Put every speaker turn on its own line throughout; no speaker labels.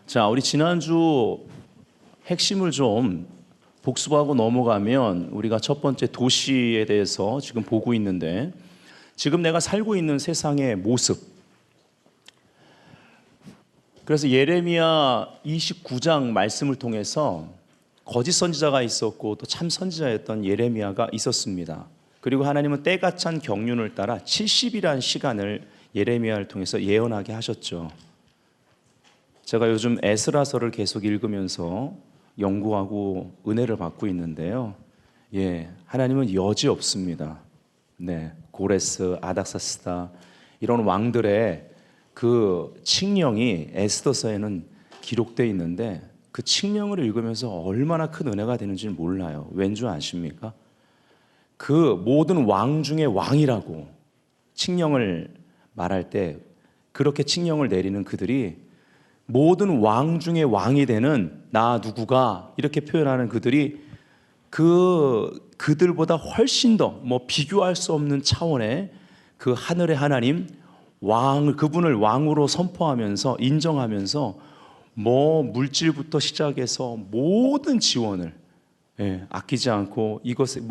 자, 우리 지난주 핵심을 좀 복습하고 넘어가면 우리가 첫 번째 도시에 대해서 지금 보고 있는데, 지금 내가 살고 있는 세상의 모습, 그래서 예레미야 29장 말씀을 통해서 거짓 선지자가 있었고 또 참 선지자였던 예레미야가 있었습니다. 그리고 하나님은 때가 찬 경륜을 따라 70이라는 시간을 예레미야를 통해서 예언하게 하셨죠. 제가 요즘 에스라서를 계속 읽으면서 연구하고 은혜를 받고 있는데요. 하나님은 여지 없습니다. 고레스, 아닥사스다 이런 왕들의 그 칙령이 에스더서에는 기록되어 있는데, 그 칙령을 읽으면서 얼마나 큰 은혜가 되는지는 몰라요. 왠 줄 아십니까? 그 모든 왕 중에 왕이라고 칙령을 말할 때, 그렇게 칙령을 내리는 그들이 모든 왕 중에 왕이 되는 나 누구가 이렇게 표현하는 그들이 그들보다 훨씬 더 비교할 수 없는 차원의 그 하늘의 하나님 그분을 왕으로 선포하면서 인정하면서 물질부터 시작해서 모든 지원을 아끼지 않고, 이것에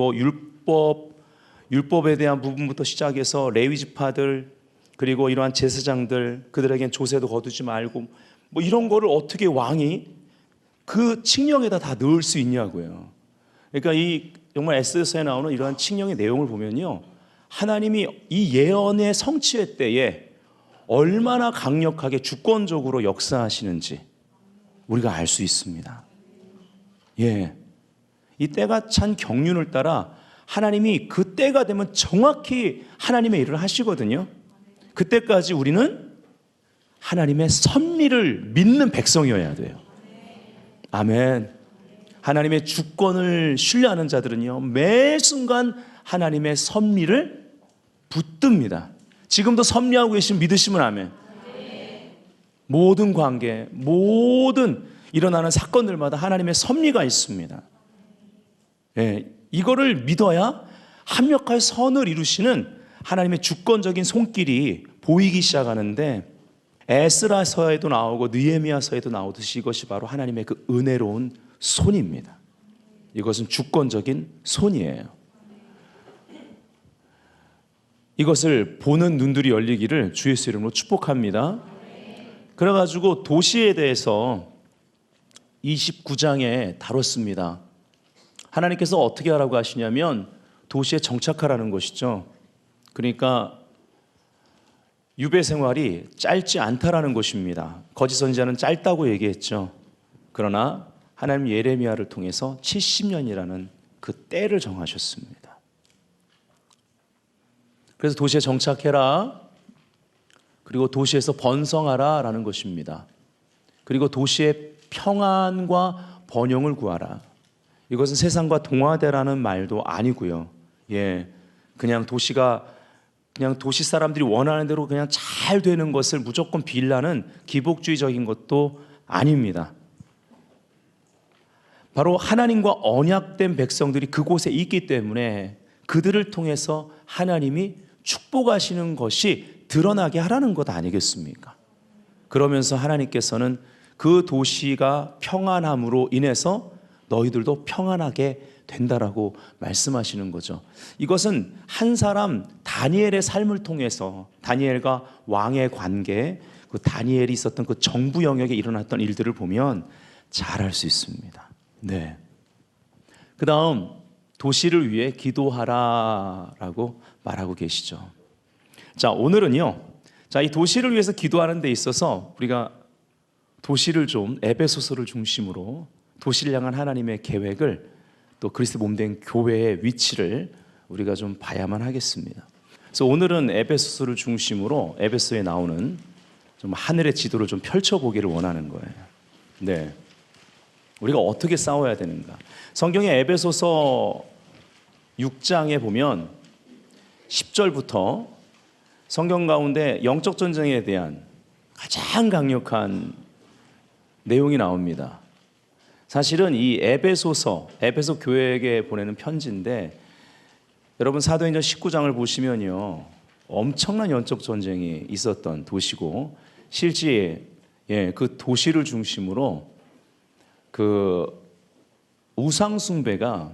율법에 대한 부분부터 시작해서 레위 지파들, 그리고 이러한 제사장들, 그들에겐 조세도 거두지 말고 이런 거를 어떻게 왕이 그 칙령에다 다 넣을 수 있냐고요. 그러니까 정말 에스더서에 나오는 이러한 칙령의 내용을 보면요, 하나님이 이 예언의 성취의 때에 얼마나 강력하게 주권적으로 역사하시는지 우리가 알 수 있습니다. 이 때가 찬 경륜을 따라 하나님이 그 때가 되면 정확히 하나님의 일을 하시거든요. 그때까지 우리는 하나님의 섭리를 믿는 백성이어야 돼요. 아멘. 하나님의 주권을 신뢰하는 자들은요, 매 순간 하나님의 섭리를 붙듭니다. 지금도 섭리하고 계시면 믿으시면 아멘. 모든 관계, 모든 일어나는 사건들마다 하나님의 섭리가 있습니다. 이거를 믿어야 합력하여 선을 이루시는 하나님의 주권적인 손길이 보이기 시작하는데, 에스라서에도 나오고 느헤미야서에도 나오듯이 이것이 바로 하나님의 그 은혜로운 손입니다. 이것은 주권적인 손이에요. 이것을 보는 눈들이 열리기를 주 예수 이름으로 축복합니다. 그래가지고 도시에 대해서 29장에 다뤘습니다. 하나님께서 어떻게 하라고 하시냐면 도시에 정착하라는 것이죠. 그러니까 유배 생활이 짧지 않다라는 것입니다. 거짓 선지자는 짧다고 얘기했죠. 그러나 하나님 예레미야를 통해서 70년이라는 그 때를 정하셨습니다. 그래서 도시에 정착해라, 그리고 도시에서 번성하라 라는 것입니다. 그리고 도시의 평안과 번영을 구하라. 이것은 세상과 동화되라는 말도 아니고요. 그냥 도시 사람들이 원하는 대로 그냥 잘 되는 것을 무조건 빌라는 기복주의적인 것도 아닙니다. 바로 하나님과 언약된 백성들이 그곳에 있기 때문에 그들을 통해서 하나님이 축복하시는 것이 드러나게 하라는 것 아니겠습니까? 그러면서 하나님께서는 그 도시가 평안함으로 인해서 너희들도 평안하게 된다라고 말씀하시는 거죠. 이것은 한 사람 다니엘의 삶을 통해서 다니엘과 왕의 관계, 그 다니엘이 있었던 그 정부 영역에 일어났던 일들을 보면 잘 알 수 있습니다. 그 다음 도시를 위해 기도하라라고 말하고 계시죠. 자, 오늘은요, 이 도시를 위해서 기도하는 데 있어서 우리가 도시를 좀 에베소서를 중심으로 도시를 향한 하나님의 계획을, 또 그리스도 몸된 교회의 위치를 우리가 좀 봐야만 하겠습니다. 그래서 오늘은 에베소서를 중심으로 에베소에 나오는 좀 하늘의 지도를 좀 펼쳐보기를 원하는 거예요. 우리가 어떻게 싸워야 되는가? 성경의 에베소서 6장에 보면 10절부터 성경 가운데 영적 전쟁에 대한 가장 강력한 내용이 나옵니다. 사실은 이 에베소 교회에게 보내는 편지인데, 여러분 사도행전 19장을 보시면요, 엄청난 영적 전쟁이 있었던 도시고, 실제 그 도시를 중심으로 그 우상 숭배가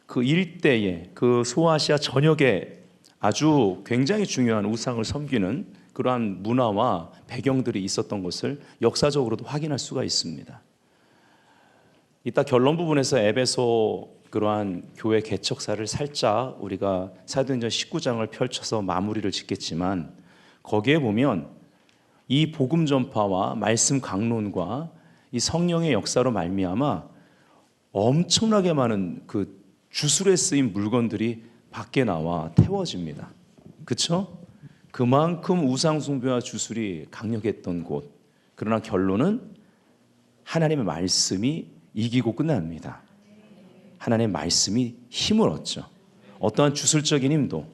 그 일대에 그 소아시아 전역에 아주 굉장히 중요한 우상을 섬기는 그러한 문화와 배경들이 있었던 것을 역사적으로도 확인할 수가 있습니다. 이따 결론 부분에서 에베소 그러한 교회 개척사를 살짝 우리가 사도행전 19장을 펼쳐서 마무리를 짓겠지만, 거기에 보면 이 복음 전파와 말씀 강론과 이 성령의 역사로 말미암아 엄청나게 많은 그 주술에 쓰인 물건들이 밖에 나와 태워집니다. 그렇죠? 그만큼 우상숭배와 주술이 강력했던 곳. 그러나 결론은 하나님의 말씀이 이기고 끝납니다. 하나님의 말씀이 힘을 얻죠. 어떠한 주술적인 힘도,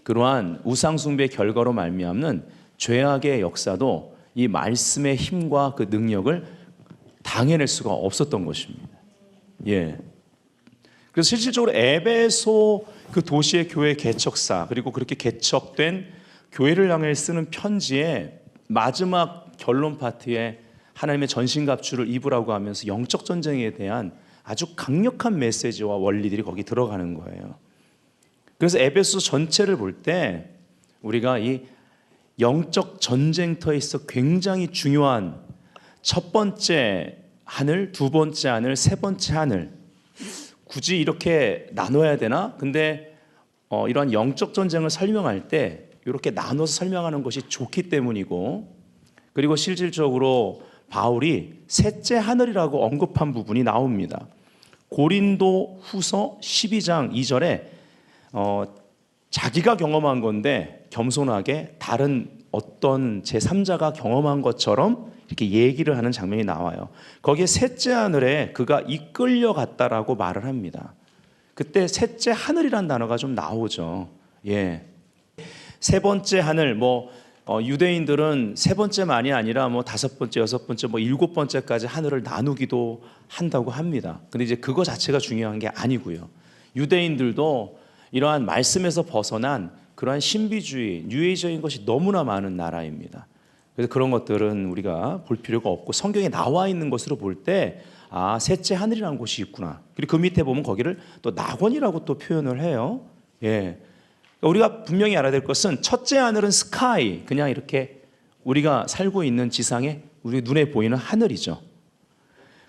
그러한 우상숭배의 결과로 말미암는 죄악의 역사도 이 말씀의 힘과 그 능력을 당해낼 수가 없었던 것입니다. 그래서 실질적으로 에베소 그 도시의 교회 개척사, 그리고 그렇게 개척된 교회를 향해 쓰는 편지의 마지막 결론 파트에 하나님의 전신갑주를 입으라고 하면서 영적 전쟁에 대한 아주 강력한 메시지와 원리들이 거기 들어가는 거예요. 그래서 에베소 전체를 볼 때 우리가 이 영적 전쟁터에 있어 굉장히 중요한 첫 번째 하늘, 두 번째 하늘, 세 번째 하늘, 굳이 이렇게 나눠야 되나? 근데 이러한 영적 전쟁을 설명할 때 이렇게 나눠서 설명하는 것이 좋기 때문이고, 그리고 실질적으로 바울이 셋째 하늘이라고 언급한 부분이 나옵니다. 고린도 후서 12장 2절에 자기가 경험한 건데 겸손하게 다른 어떤 제3자가 경험한 것처럼 이렇게 얘기를 하는 장면이 나와요. 거기에 셋째 하늘에 그가 이끌려갔다라고 말을 합니다. 그때 셋째 하늘이란 단어가 좀 나오죠. 세 번째 하늘, 유대인들은 세 번째만이 아니라 다섯 번째, 여섯 번째, 일곱 번째까지 하늘을 나누기도 한다고 합니다. 근데 이제 그거 자체가 중요한 게 아니고요. 유대인들도 이러한 말씀에서 벗어난 그러한 신비주의, 뉴에이저인 것이 너무나 많은 나라입니다. 그래서 그런 것들은 우리가 볼 필요가 없고, 성경에 나와 있는 것으로 볼 때 셋째 하늘이라는 곳이 있구나. 그리고 그 밑에 보면 거기를 또 낙원이라고 또 표현을 해요. 우리가 분명히 알아야 될 것은 첫째 하늘은 스카이, 그냥 이렇게 우리가 살고 있는 지상에 우리 눈에 보이는 하늘이죠.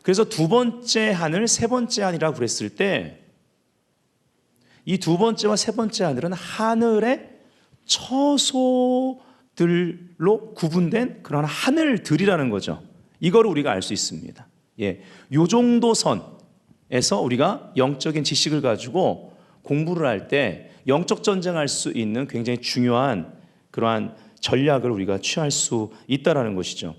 그래서 두 번째 하늘, 세 번째 하늘이라고 그랬을 때 이 두 번째와 세 번째 하늘은 하늘의 처소들로 구분된 그런 하늘들이라는 거죠. 이거를 우리가 알 수 있습니다. 요 정도 선에서 우리가 영적인 지식을 가지고 공부를 할 때 영적 전쟁할 수 있는 굉장히 중요한 그러한 전략을 우리가 취할 수 있다라는 것이죠.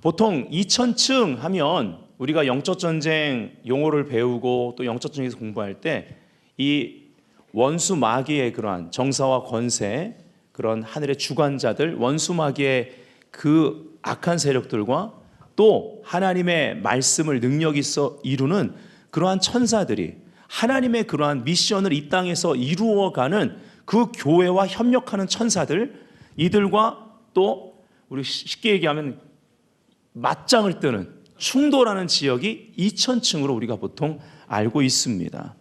보통 2000층 하면 우리가 영적 전쟁 용어를 배우고 또 영적 전쟁에서 공부할 때 이 원수 마귀의 그러한 정사와 권세, 그런 하늘의 주관자들, 원수 마귀의 그 악한 세력들과 또 하나님의 말씀을 능력 있어 이루는 그러한 천사들이 하나님의 그러한 미션을 이 땅에서 이루어가는 그 교회와 협력하는 천사들, 이들과 또 우리 쉽게 얘기하면 맞짱을 뜨는, 충돌하는 지역이 2000층으로 우리가 보통 알고 있습니다.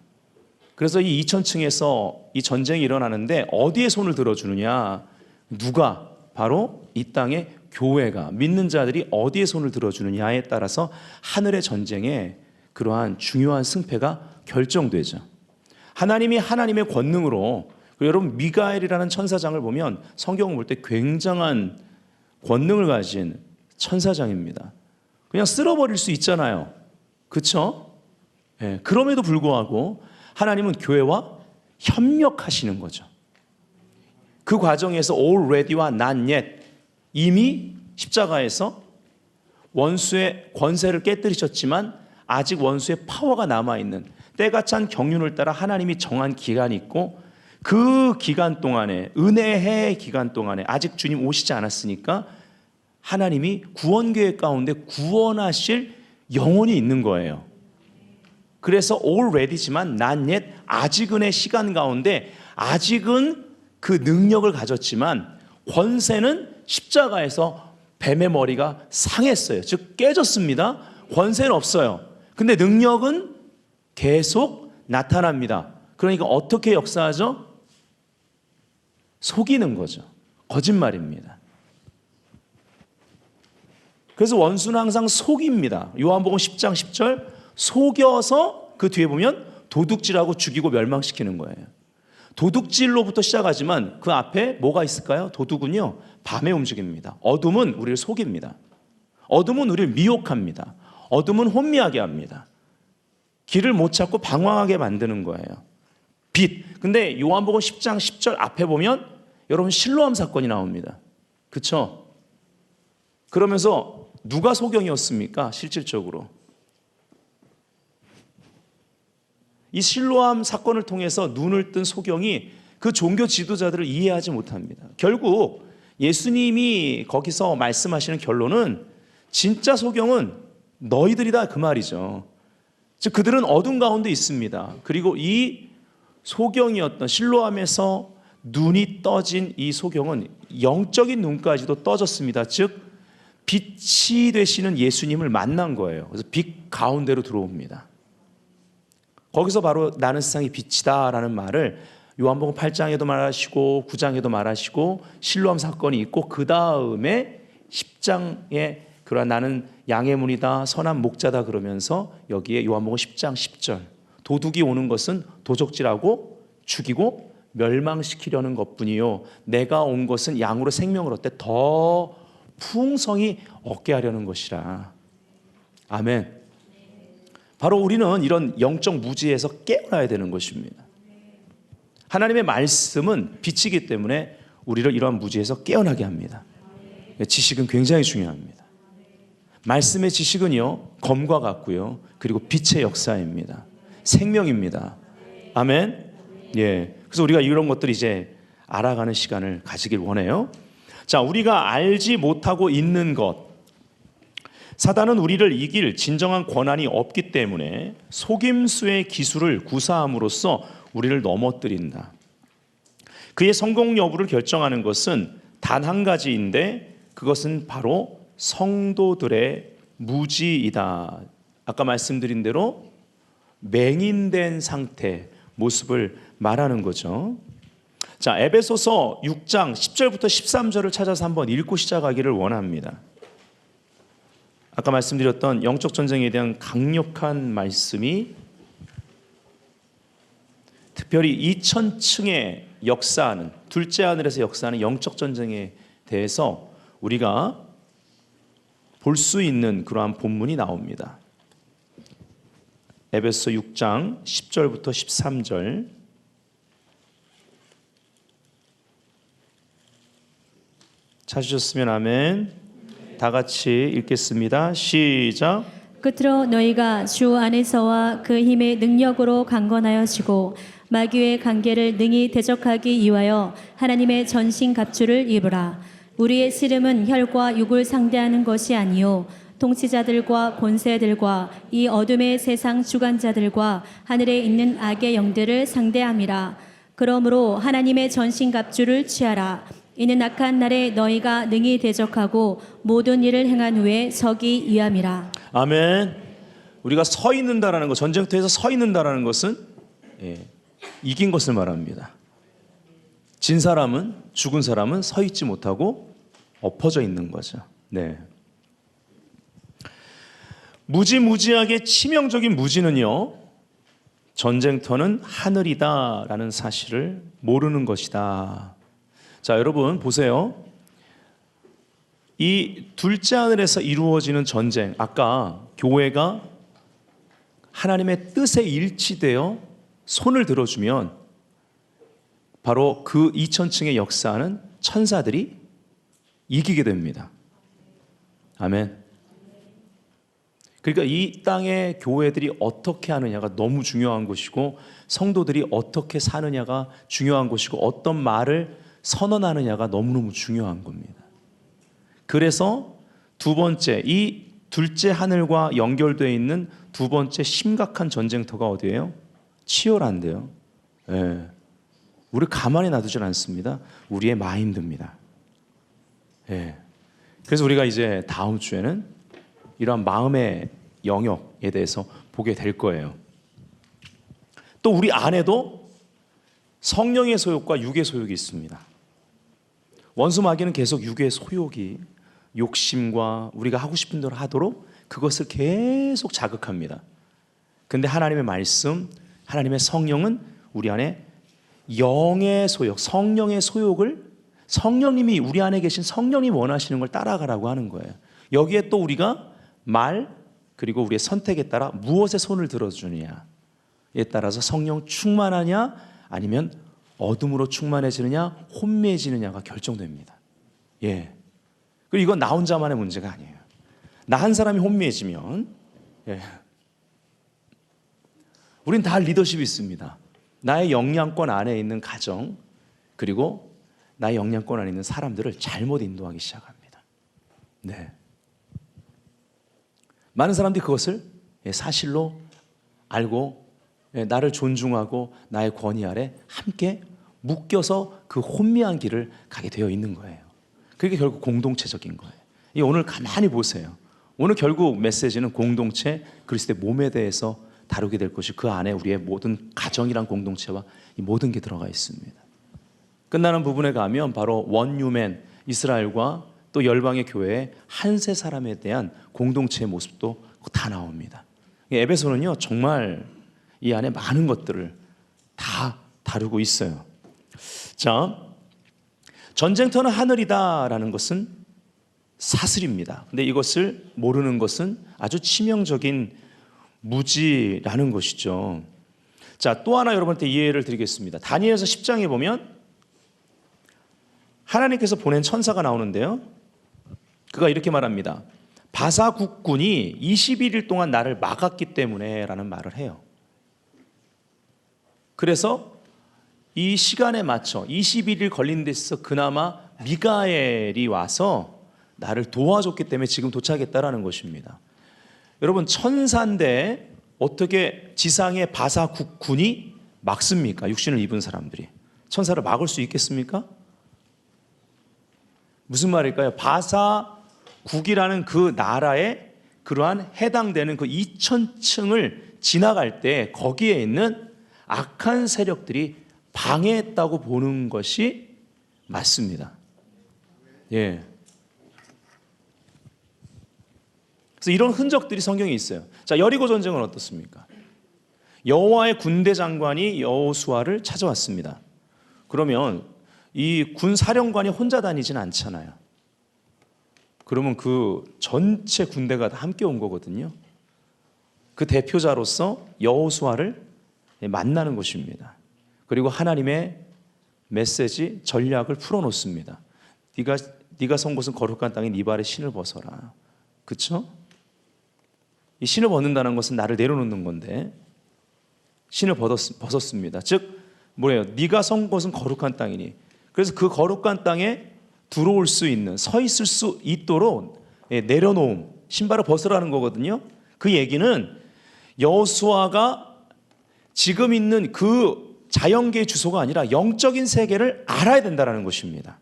그래서 이 2000층에서 이 전쟁이 일어나는데 어디에 손을 들어주느냐? 누가? 바로 이 땅의 교회가, 믿는 자들이 어디에 손을 들어주느냐에 따라서 하늘의 전쟁에 그러한 중요한 승패가 결정되죠. 하나님이 하나님의 권능으로, 여러분 미가엘이라는 천사장을 보면 성경을 볼 때 굉장한 권능을 가진 천사장입니다. 그냥 쓸어버릴 수 있잖아요. 그렇죠? 그럼에도 불구하고 하나님은 교회와 협력하시는 거죠. 그 과정에서 already와 not yet, 이미 십자가에서 원수의 권세를 깨뜨리셨지만 아직 원수의 파워가 남아있는 때가 찬 경륜을 따라 하나님이 정한 기간이 있고, 그 기간 동안에, 은혜의 기간 동안에 아직 주님 오시지 않았으니까 하나님이 구원 계획 가운데 구원하실 영혼이 있는 거예요. 그래서 already지만 not yet, 아직은의 시간 가운데 아직은 그 능력을 가졌지만 권세는 십자가에서 뱀의 머리가 상했어요. 즉 깨졌습니다. 권세는 없어요. 근데 능력은 계속 나타납니다. 그러니까 어떻게 역사하죠? 속이는 거죠. 거짓말입니다. 그래서 원수는 항상 속입니다. 요한복음 10장 10절 속여서 그 뒤에 보면 도둑질하고 죽이고 멸망시키는 거예요. 도둑질로부터 시작하지만 그 앞에 뭐가 있을까요? 도둑은요 밤에 움직입니다. 어둠은 우리를 속입니다. 어둠은 우리를 미혹합니다. 어둠은 혼미하게 합니다. 길을 못 찾고 방황하게 만드는 거예요. 빛. 근데 요한복음 10장 10절 앞에 보면 여러분 실로암 사건이 나옵니다. 그렇죠? 그러면서 누가 소경이었습니까? 실질적으로. 이 실로암 사건을 통해서 눈을 뜬 소경이 그 종교 지도자들을 이해하지 못합니다. 결국 예수님이 거기서 말씀하시는 결론은 진짜 소경은 너희들이다 그 말이죠. 즉 그들은 어둠 가운데 있습니다. 그리고 이 소경이었던 실로암에서 눈이 떠진 이 소경은 영적인 눈까지도 떠졌습니다. 즉 빛이 되시는 예수님을 만난 거예요. 그래서 빛 가운데로 들어옵니다. 거기서 바로 나는 세상의 빛이다 라는 말을 요한복음 8장에도 말하시고 9장에도 말하시고 실로암 사건이 있고 그 다음에 10장에 그러나 나는 양의 문이다 선한 목자다 그러면서 여기에 요한복음 10장 10절 도둑이 오는 것은 도적질하고 죽이고 멸망시키려는 것뿐이요 내가 온 것은 양으로 생명을 얻되 더 풍성히 얻게 하려는 것이라. 아멘. 바로 우리는 이런 영적 무지에서 깨어나야 되는 것입니다. 하나님의 말씀은 빛이기 때문에 우리를 이러한 무지에서 깨어나게 합니다. 지식은 굉장히 중요합니다. 말씀의 지식은요 검과 같고요 그리고 빛의 역사입니다. 생명입니다. 아멘. 예. 그래서 우리가 이런 것들 이제 알아가는 시간을 가지길 원해요. 자, 우리가 알지 못하고 있는 것. 사단은 우리를 이길 진정한 권한이 없기 때문에 속임수의 기술을 구사함으로써 우리를 넘어뜨린다. 그의 성공 여부를 결정하는 것은 단 한 가지인데 그것은 바로 성도들의 무지이다. 아까 말씀드린 대로 맹인된 상태, 모습을 말하는 거죠. 자, 에베소서 6장 10절부터 13절을 찾아서 한번 읽고 시작하기를 원합니다. 아까 말씀드렸던 영적 전쟁에 대한 강력한 말씀이 특별히 2000층의 역사하는 둘째 하늘에서 역사하는 영적 전쟁에 대해서 우리가 볼 수 있는 그러한 본문이 나옵니다. 에베소 6장 10절부터 13절 찾으셨으면 아멘. 다 같이 읽겠습니다. 시작.
끝으로 너희가 주 안에서와 그 힘의 능력으로 강건하여지고 마귀의 관계를 능히 대적하기 위하여 하나님의 전신 갑주를 입으라. 우리의 씨름은 혈과 육을 상대하는 것이 아니요 통치자들과 권세들과 이 어둠의 세상 주관자들과 하늘에 있는 악의 영들을 상대함이라. 그러므로 하나님의 전신 갑주를 취하라. 이는 악한 날에 너희가 능히 대적하고 모든 일을 행한 후에 서기 위함이라.
아멘. 우리가 서 있는다라는 것, 전쟁터에서 서 있는다라는 것은 이긴 것을 말합니다. 진 사람은, 죽은 사람은 서 있지 못하고 엎어져 있는 거죠. 네. 무지무지하게 치명적인 무지는요, 전쟁터는 하늘이다라는 사실을 모르는 것이다. 자, 여러분 보세요. 이 둘째 하늘에서 이루어지는 전쟁, 아까 교회가 하나님의 뜻에 일치되어 손을 들어주면 바로 그 2000층의 역사는 천사들이 이기게 됩니다. 아멘. 그러니까 이 땅의 교회들이 어떻게 하느냐가 너무 중요한 것이고 성도들이 어떻게 사느냐가 중요한 것이고 어떤 말을 선언하느냐가 너무너무 중요한 겁니다. 그래서 두 번째, 이 둘째 하늘과 연결되어 있는 두 번째 심각한 전쟁터가 어디예요? 치열한데요. 예. 우리 가만히 놔두질 않습니다. 우리의 마인드입니다. 예. 그래서 우리가 이제 다음 주에는 이러한 마음의 영역에 대해서 보게 될 거예요. 또 우리 안에도 성령의 소욕과 육의 소욕이 있습니다. 원수 마귀는 계속 육의 소욕이, 욕심과 우리가 하고 싶은 대로 하도록 그것을 계속 자극합니다. 근데 하나님의 말씀, 하나님의 성령은 우리 안에 영의 소욕, 성령의 소욕을, 성령님이, 우리 안에 계신 성령님이 원하시는 걸 따라가라고 하는 거예요. 여기에 또 우리가 말, 그리고 우리의 선택에 따라 무엇에 손을 들어주느냐에 따라서 성령 충만하냐 아니면 어둠으로 충만해지느냐 혼미해지느냐가 결정됩니다. 예. 그리고 이건 나 혼자만의 문제가 아니에요. 나 한 사람이 혼미해지면, 예, 우린 다 리더십이 있습니다. 나의 영향권 안에 있는 가정, 그리고 나의 영향권 안에 있는 사람들을 잘못 인도하기 시작합니다. 네. 많은 사람들이 그것을 사실로 알고 나를 존중하고 나의 권위 아래 함께 묶여서 그 혼미한 길을 가게 되어 있는 거예요. 그게 결국 공동체적인 거예요. 오늘 가만히 보세요. 오늘 결국 메시지는 공동체, 그리스도의 몸에 대해서 다루게 될 것이, 그 안에 우리의 모든 가정이란 공동체와 이 모든 게 들어가 있습니다. 끝나는 부분에 가면 바로 원유맨, 이스라엘과 또 열방의 교회의 한 세 사람에 대한 공동체의 모습도 다 나옵니다. 에베소는요 정말 이 안에 많은 것들을 다 다루고 있어요. 자, 전쟁터는 하늘이다라는 것은 사슬입니다. 근데 이것을 모르는 것은 아주 치명적인 무지라는 것이죠. 자, 또 하나 여러분한테 이해를 드리겠습니다. 다니엘서 10장에 보면 하나님께서 보낸 천사가 나오는데요, 그가 이렇게 말합니다. 바사 국군이 21일 동안 나를 막았기 때문에 라는 말을 해요. 그래서 이 시간에 맞춰 21일 걸린 데 있어서 그나마 미가엘이 와서 나를 도와줬기 때문에 지금 도착했다라는 것입니다. 여러분, 천사인데 어떻게 지상의 바사 국군이 막습니까? 육신을 입은 사람들이 천사를 막을 수 있겠습니까? 무슨 말일까요? 바사국이라는 그 나라에 그러한 해당되는 그 2000층을 지나갈 때 거기에 있는 악한 세력들이 방해했다고 보는 것이 맞습니다. 예. 그래서 이런 흔적들이 성경에 있어요. 자, 여리고 전쟁은 어떻습니까? 여호와의 군대 장관이 여호수아를 찾아왔습니다. 그러면 이 군 사령관이 혼자 다니진 않잖아요. 그러면 그 전체 군대가 다 함께 온 거거든요. 그 대표자로서 여호수아를 만나는 것입니다. 그리고 하나님의 메시지, 전략을 풀어놓습니다. 네가 선 곳은 거룩한 땅에 네 발에 신을 벗어라. 그렇죠? 이 신을 벗는다는 것은 나를 내려놓는 건데 신을 벗었습니다. 즉 뭐예요? 네가 선 곳은 거룩한 땅이니. 그래서 그 거룩한 땅에 들어올 수 있는, 서 있을 수 있도록 내려놓음, 신발을 벗으라는 거거든요. 그 얘기는 여호수아가 지금 있는 그 자연계의 주소가 아니라 영적인 세계를 알아야 된다는 것입니다.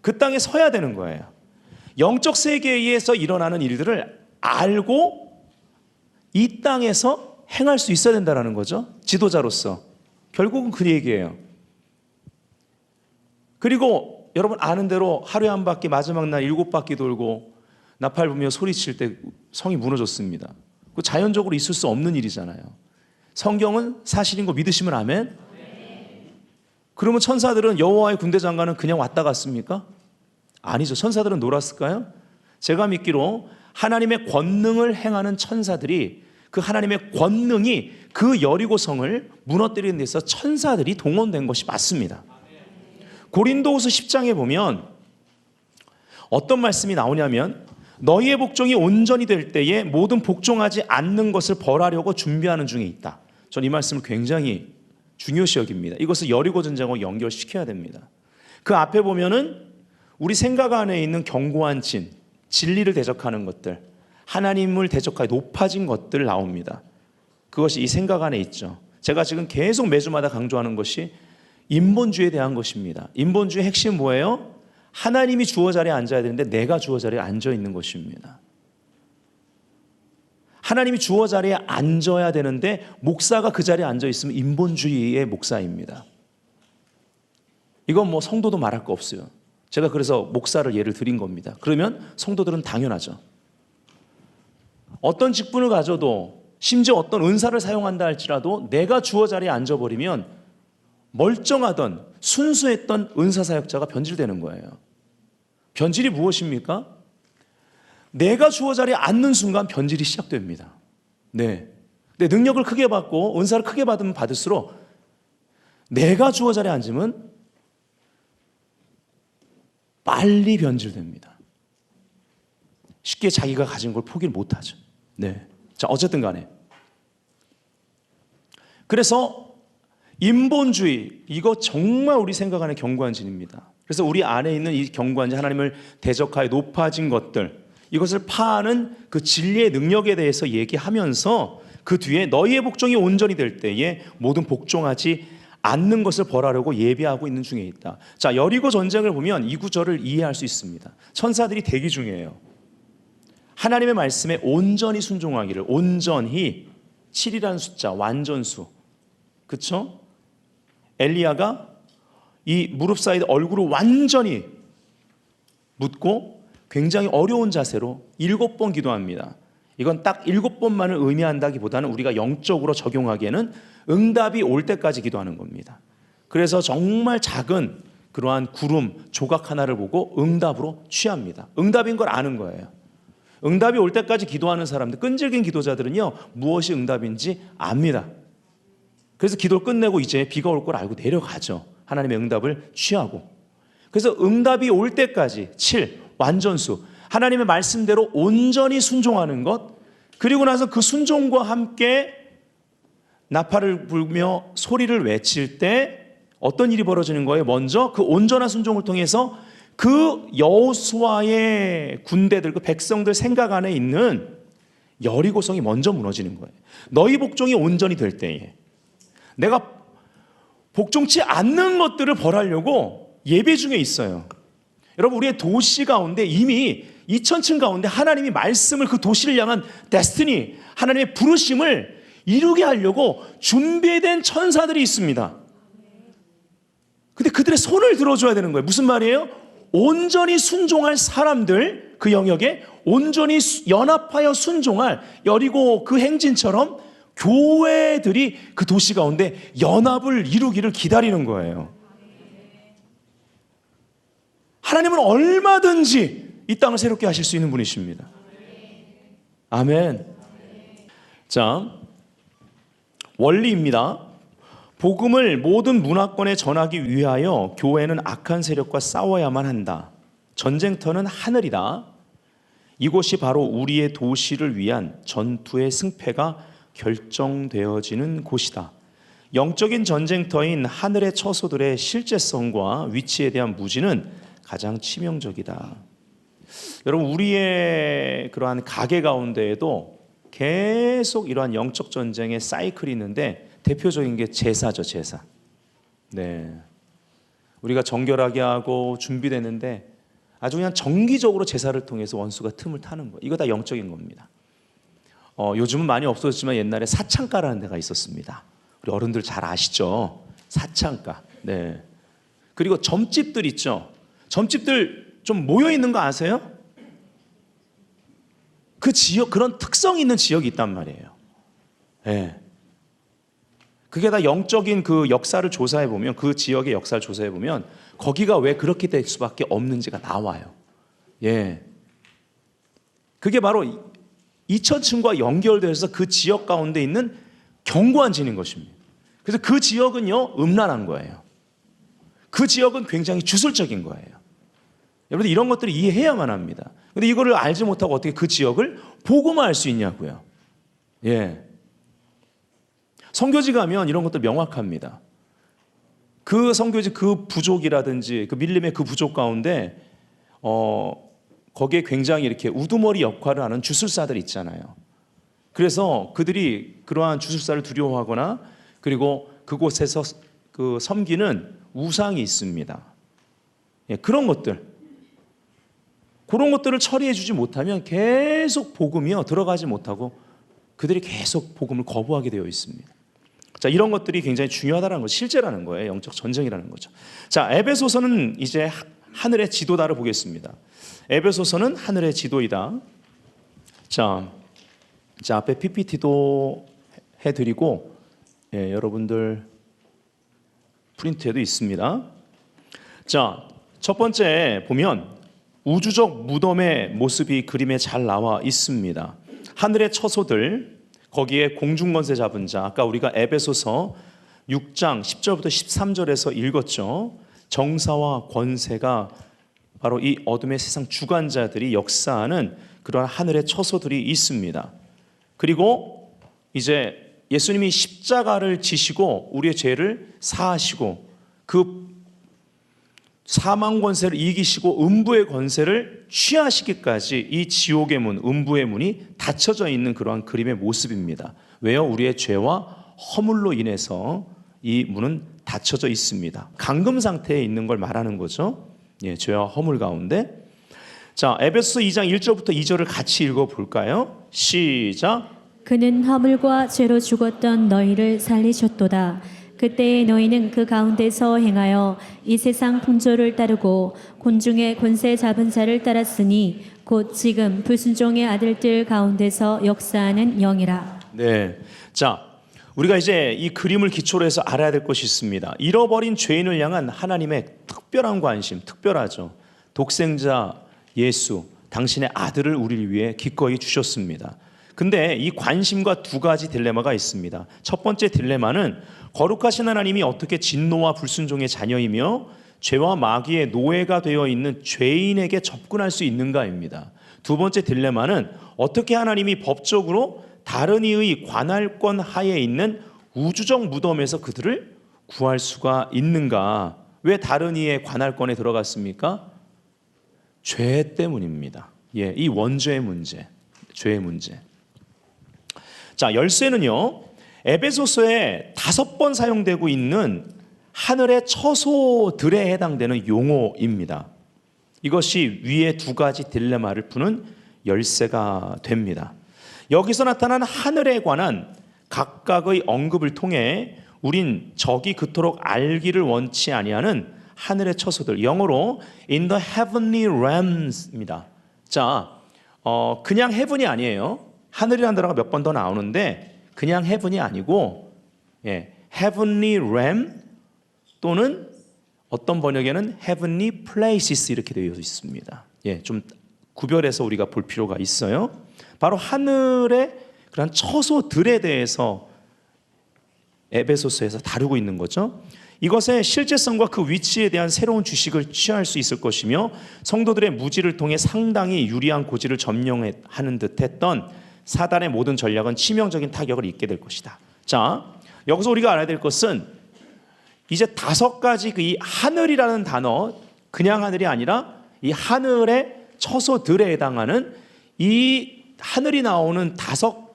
그 땅에 서야 되는 거예요. 영적 세계에서 일어나는 일들을 알고 이 땅에서 행할 수 있어야 된다는 거죠. 지도자로서. 결국은 그 얘기예요. 그리고 여러분 아는 대로 하루에 한 바퀴, 마지막 날 7바퀴 돌고 나팔 불며 소리칠 때 성이 무너졌습니다. 그 자연적으로 있을 수 없는 일이잖아요. 성경은 사실인 거 믿으시면 아멘? 그러면 천사들은, 여호와의 군대 장관은 그냥 왔다 갔습니까? 아니죠. 천사들은 놀았을까요? 제가 믿기로 하나님의 권능을 행하는 천사들이, 그 하나님의 권능이 그 여리고성을 무너뜨리는 데서 천사들이 동원된 것이 맞습니다. 고린도후서 10장에 보면 어떤 말씀이 나오냐면, 너희의 복종이 온전히 될 때에 모든 복종하지 않는 것을 벌하려고 준비하는 중에 있다. 전 이 말씀을 굉장히 중요시 여깁니다. 이것을 여리고 전쟁하고 연결시켜야 됩니다. 그 앞에 보면은 우리 생각 안에 있는 견고한 진리를 대적하는 것들, 하나님을 대적하여 높아진 것들 나옵니다. 그것이 이 생각 안에 있죠. 제가 지금 계속 매주마다 강조하는 것이 인본주의에 대한 것입니다. 인본주의의 핵심은 뭐예요? 하나님이 주어 자리에 앉아야 되는데 내가 주어 자리에 앉아 있는 것입니다. 하나님이 주어 자리에 앉아야 되는데 목사가 그 자리에 앉아 있으면 인본주의의 목사입니다. 이건 뭐 성도도 말할 거 없어요. 제가 그래서 목사를 예를 드린 겁니다. 그러면 성도들은 당연하죠. 어떤 직분을 가져도 심지어 어떤 은사를 사용한다 할지라도 내가 주어 자리에 앉아버리면 멀쩡하던 순수했던 은사사역자가 변질되는 거예요. 변질이 무엇입니까? 내가 주어 자리에 앉는 순간 변질이 시작됩니다. 네. 내 능력을 크게 받고 은사를 크게 받으면 받을수록 내가 주어 자리에 앉으면 빨리 변질됩니다. 쉽게 자기가 가진 걸 포기를 못하죠. 네. 자, 어쨌든 간에. 그래서 인본주의, 이거 정말 우리 생각하는 경관진입니다. 그래서 우리 안에 있는 이 경관진, 하나님을 대적하여 높아진 것들, 이것을 파하는 그 진리의 능력에 대해서 얘기하면서 그 뒤에 너희의 복종이 온전히 될 때에 모든 복종하지 않는 것을 벌하려고 예비하고 있는 중에 있다. 자, 여리고 전쟁을 보면 이 구절을 이해할 수 있습니다. 천사들이 대기 중이에요. 하나님의 말씀에 온전히 순종하기를, 온전히 7이라는 숫자, 완전수. 그렇죠? 엘리야가 이 무릎 사이에 얼굴을 완전히 묻고 굉장히 어려운 자세로 7번 기도합니다. 이건 딱 7번만을 의미한다기보다는 우리가 영적으로 적용하기에는 응답이 올 때까지 기도하는 겁니다. 그래서 정말 작은 그러한 구름 조각 하나를 보고 응답으로 취합니다. 응답인 걸 아는 거예요. 응답이 올 때까지 기도하는 사람들, 끈질긴 기도자들은요, 무엇이 응답인지 압니다. 그래서 기도를 끝내고 이제 비가 올 걸 알고 내려가죠. 하나님의 응답을 취하고. 그래서 응답이 올 때까지 7, 완전수, 하나님의 말씀대로 온전히 순종하는 것, 그리고 나서 그 순종과 함께 나팔을 불며 소리를 외칠 때 어떤 일이 벌어지는 거예요? 먼저 그 온전한 순종을 통해서 그 여호수아의 군대들, 그 백성들 생각 안에 있는 여리고성이 먼저 무너지는 거예요. 너희 복종이 온전히 될 때에 내가 복종치 않는 것들을 벌하려고 예배 중에 있어요. 여러분, 우리의 도시 가운데 이미 2000층 가운데 하나님이 말씀을, 그 도시를 향한 데스티니, 하나님의 부르심을 이루게 하려고 준비된 천사들이 있습니다. 근데 그들의 손을 들어줘야 되는 거예요. 무슨 말이에요? 온전히 순종할 사람들, 그 영역에 온전히 연합하여 순종할 여리고 그 행진처럼 교회들이 그 도시 가운데 연합을 이루기를 기다리는 거예요. 하나님은 얼마든지 이 땅을 새롭게 하실 수 있는 분이십니다. 아멘. 자, 원리입니다. 복음을 모든 문화권에 전하기 위하여 교회는 악한 세력과 싸워야만 한다. 전쟁터는 하늘이다. 이곳이 바로 우리의 도시를 위한 전투의 승패가 결정되어지는 곳이다. 영적인 전쟁터인 하늘의 처소들의 실제성과 위치에 대한 무지는 가장 치명적이다. 여러분, 우리의 그러한 가게 가운데에도 계속 이러한 영적 전쟁의 사이클이 있는데 대표적인 게 제사죠, 제사. 네, 우리가 정결하게 하고 준비되는데 아주 그냥 정기적으로 제사를 통해서 원수가 틈을 타는 거예요. 이거 다 영적인 겁니다. 요즘은 많이 없어졌지만 옛날에 사창가라는 데가 있었습니다. 우리 어른들 잘 아시죠? 사창가. 네. 그리고 점집들 있죠. 점집들 좀 모여 있는 거 아세요? 그 지역, 그런 특성 있는 지역이 있단 말이에요. 네. 그게 다 영적인 그 역사를 조사해 보면, 그 지역의 역사를 조사해 보면 거기가 왜 그렇게 될 수밖에 없는지가 나와요. 예. 그게 바로 2000층과 연결돼서 그 지역 가운데 있는 견고한 진인 것입니다. 그래서 그 지역은요, 음란한 거예요. 그 지역은 굉장히 주술적인 거예요. 여러분들 이런 것들을 이해해야만 합니다. 근데 이거를 알지 못하고 어떻게 그 지역을 복음화할 수 있냐고요. 예. 선교지 가면 이런 것들 명확합니다. 그 선교지 그 부족이라든지 그 밀림의 그 부족 가운데 거기에 굉장히 이렇게 우두머리 역할을 하는 주술사들 있잖아요. 그래서 그들이 그러한 주술사를 두려워하거나 그리고 그곳에서 그 섬기는 우상이 있습니다. 예, 그런 것들. 그런 것들을 처리해 주지 못하면 계속 복음이요 들어가지 못하고 그들이 계속 복음을 거부하게 되어 있습니다. 자, 이런 것들이 굉장히 중요하다는 거, 실제라는 거예요. 영적 전쟁이라는 거죠. 자, 에베소서는 이제 하늘의 지도다를 보겠습니다. 에베소서는 하늘의 지도이다. 자, 앞에 PPT도 해드리고, 예, 여러분들 프린트에도 있습니다. 자, 첫 번째 보면 우주적 무덤의 모습이 그림에 잘 나와 있습니다. 하늘의 처소들, 거기에 공중권세 잡은 자, 아까 우리가 에베소서 6장 10절부터 13절에서 읽었죠. 정사와 권세가 바로 이 어둠의 세상 주관자들이 역사하는 그러한 하늘의 처소들이 있습니다. 그리고 이제 예수님이 십자가를 지시고 우리의 죄를 사하시고 그 사망 권세를 이기시고 음부의 권세를 취하시기까지 이 지옥의 문, 음부의 문이 닫혀져 있는 그러한 그림의 모습입니다. 왜요? 우리의 죄와 허물로 인해서 이 문은 닫혀져 있습니다. 감금 상태에 있는 걸 말하는 거죠. 예, 죄와 허물 가운데. 자, 에베소서 2장 1절부터 2절을 같이 읽어볼까요? 시작.
그는 허물과 죄로 죽었던 너희를 살리셨도다. 그때의 너희는 그 가운데서 행하여 이 세상 풍조를 따르고 곤중의 권세 잡은 자를 따랐으니 곧 지금 불순종의 아들들 가운데서 역사하는 영이라.
네, 자, 우리가 이제 이 그림을 기초로 해서 알아야 될 것이 있습니다. 잃어버린 죄인을 향한 하나님의 특별한 관심, 특별하죠. 독생자 예수, 당신의 아들을 우리를 위해 기꺼이 주셨습니다. 근데 이 관심과 두 가지 딜레마가 있습니다. 첫 번째 딜레마는 거룩하신 하나님이 어떻게 진노와 불순종의 자녀이며 죄와 마귀의 노예가 되어 있는 죄인에게 접근할 수 있는가입니다. 두 번째 딜레마는 어떻게 하나님이 법적으로 다른 이의 관할권 하에 있는 우주적 무덤에서 그들을 구할 수가 있는가? 왜 다른 이의 관할권에 들어갔습니까? 죄 때문입니다. 예, 이 원죄의 문제, 죄의 문제. 자, 열쇠는요, 에베소서에 5번 사용되고 있는 하늘의 처소들에 해당되는 용어입니다. 이것이 위의 두 가지 딜레마를 푸는 열쇠가 됩니다. 여기서 나타난 하늘에 관한 각각의 언급을 통해 우린 적이 그토록 알기를 원치 아니하는 하늘의 처소들, 영어로 in the heavenly realms입니다. 자, 그냥 heaven이 아니에요. 하늘이라는 단어가 몇 번 더 나오는데 그냥 heaven이 아니고, 예, heavenly realm 또는 어떤 번역에는 heavenly places 이렇게 되어 있습니다. 예, 좀 구별해서 우리가 볼 필요가 있어요. 바로 하늘의 그런 처소들에 대해서 에베소서에서 다루고 있는 거죠. 이것의 실제성과 그 위치에 대한 새로운 주식을 취할 수 있을 것이며 성도들의 무지를 통해 상당히 유리한 고지를 점령하는 듯했던 사단의 모든 전략은 치명적인 타격을 입게 될 것이다. 자, 여기서 우리가 알아야 될 것은 이제 5가지 그 이 하늘이라는 단어, 그냥 하늘이 아니라 이 하늘의 처소들에 해당하는 이 하늘이 나오는 5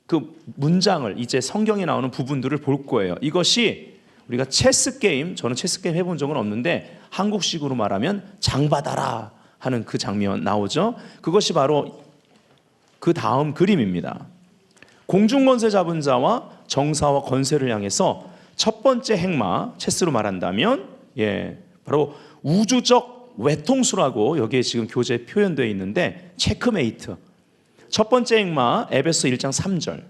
그 문장을 이제 성경에 나오는 부분들을 볼 거예요. 이것이 우리가 체스 게임, 저는 체스 게임 해본 적은 없는데 한국식으로 말하면 장받아라 하는 그 장면 나오죠. 그것이 바로 그 다음 그림입니다. 공중권세 잡은 자와 정사와 권세를 향해서 첫 번째 행마, 체스로 말한다면, 예, 바로 우주적 외통수라고 여기에 지금 교재에 표현되어 있는데 체크메이트. 첫 번째 행마 에베소 1장 3절,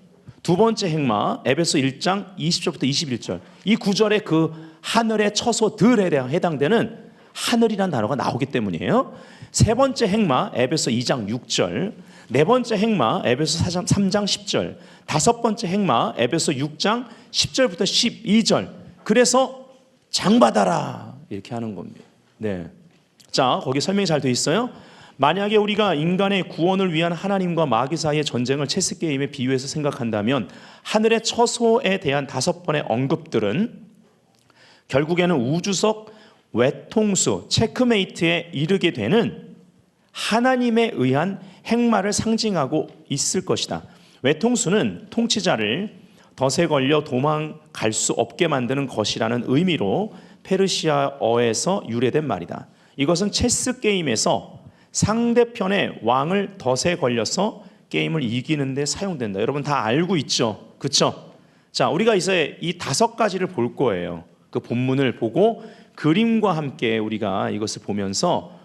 두 번째 행마 에베소 1장 20절부터 21절. 이 구절에 그 하늘의 처소들에 해당되는 하늘이라는 단어가 나오기 때문이에요. 세 번째 행마 에베소 2장 6절, 네 번째 행마 에베소 3장 10절, 다섯 번째 행마 에베소 6장 10절부터 12절. 그래서 장받아라 이렇게 하는 겁니다. 네. 자, 거기 설명이 잘 돼 있어요. 만약에 우리가 인간의 구원을 위한 하나님과 마귀 사이의 전쟁을 체스 게임에 비유해서 생각한다면 하늘의 처소에 대한 5번의 언급들은 결국에는 우주적 외통수 체크메이트에 이르게 되는 하나님에 의한 행마를 상징하고 있을 것이다. 외통수는 통치자를 덫에 걸려 도망갈 수 없게 만드는 것이라는 의미로 페르시아어에서 유래된 말이다. 이것은 체스 게임에서 상대편의 왕을 덫에 걸려서 게임을 이기는 데 사용된다. 여러분 다 알고 있죠? 그렇죠? 자, 우리가 이제 이 5가지를 볼 거예요. 그 본문을 보고 그림과 함께 우리가 이것을 보면서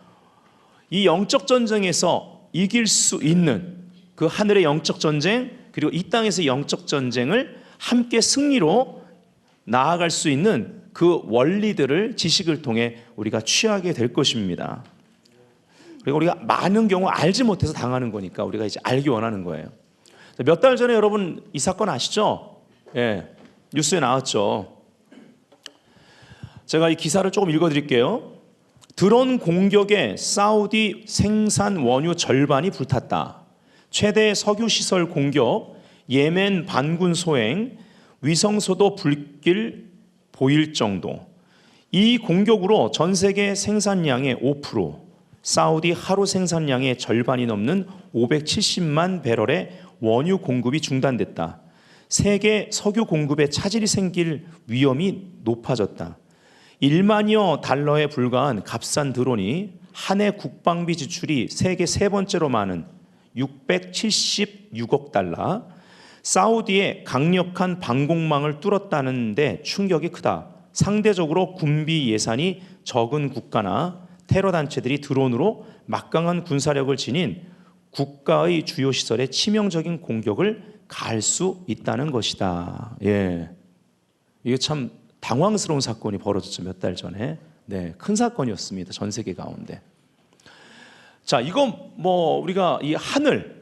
이 영적 전쟁에서 이길 수 있는 그 하늘의 영적 전쟁, 그리고 이 땅에서 영적 전쟁을 함께 승리로 나아갈 수 있는 그 원리들을 지식을 통해 우리가 취하게 될 것입니다. 그리고 우리가 많은 경우 알지 못해서 당하는 거니까 우리가 이제 알기 원하는 거예요. 몇 달 전에 여러분 이 사건 아시죠? 예, 뉴스에 나왔죠. 제가 이 기사를 조금 읽어드릴게요. 드론 공격에 사우디 생산 원유 절반이 불탔다. 최대 석유 시설 공격, 예멘 반군 소행, 위성소도 불길 보일 정도. 이 공격으로 전 세계 생산량의 5%, 사우디 하루 생산량의 절반이 넘는 570만 배럴의 원유 공급이 중단됐다. 세계 석유 공급에 차질이 생길 위험이 높아졌다. 1만여 달러에 불과한 값싼 드론이 한 해 국방비 지출이 세계 세 번째로 많은 676억 달러, 사우디의 강력한 방공망을 뚫었다는 데 충격이 크다. 상대적으로 군비 예산이 적은 국가나 테러 단체들이 드론으로 막강한 군사력을 지닌 국가의 주요 시설에 치명적인 공격을 가할 수 있다는 것이다. 예, 이게 참 당황스러운 사건이 벌어졌죠. 몇 달 전에. 네, 큰 사건이었습니다. 전 세계 가운데. 자, 이거 뭐 우리가 이 하늘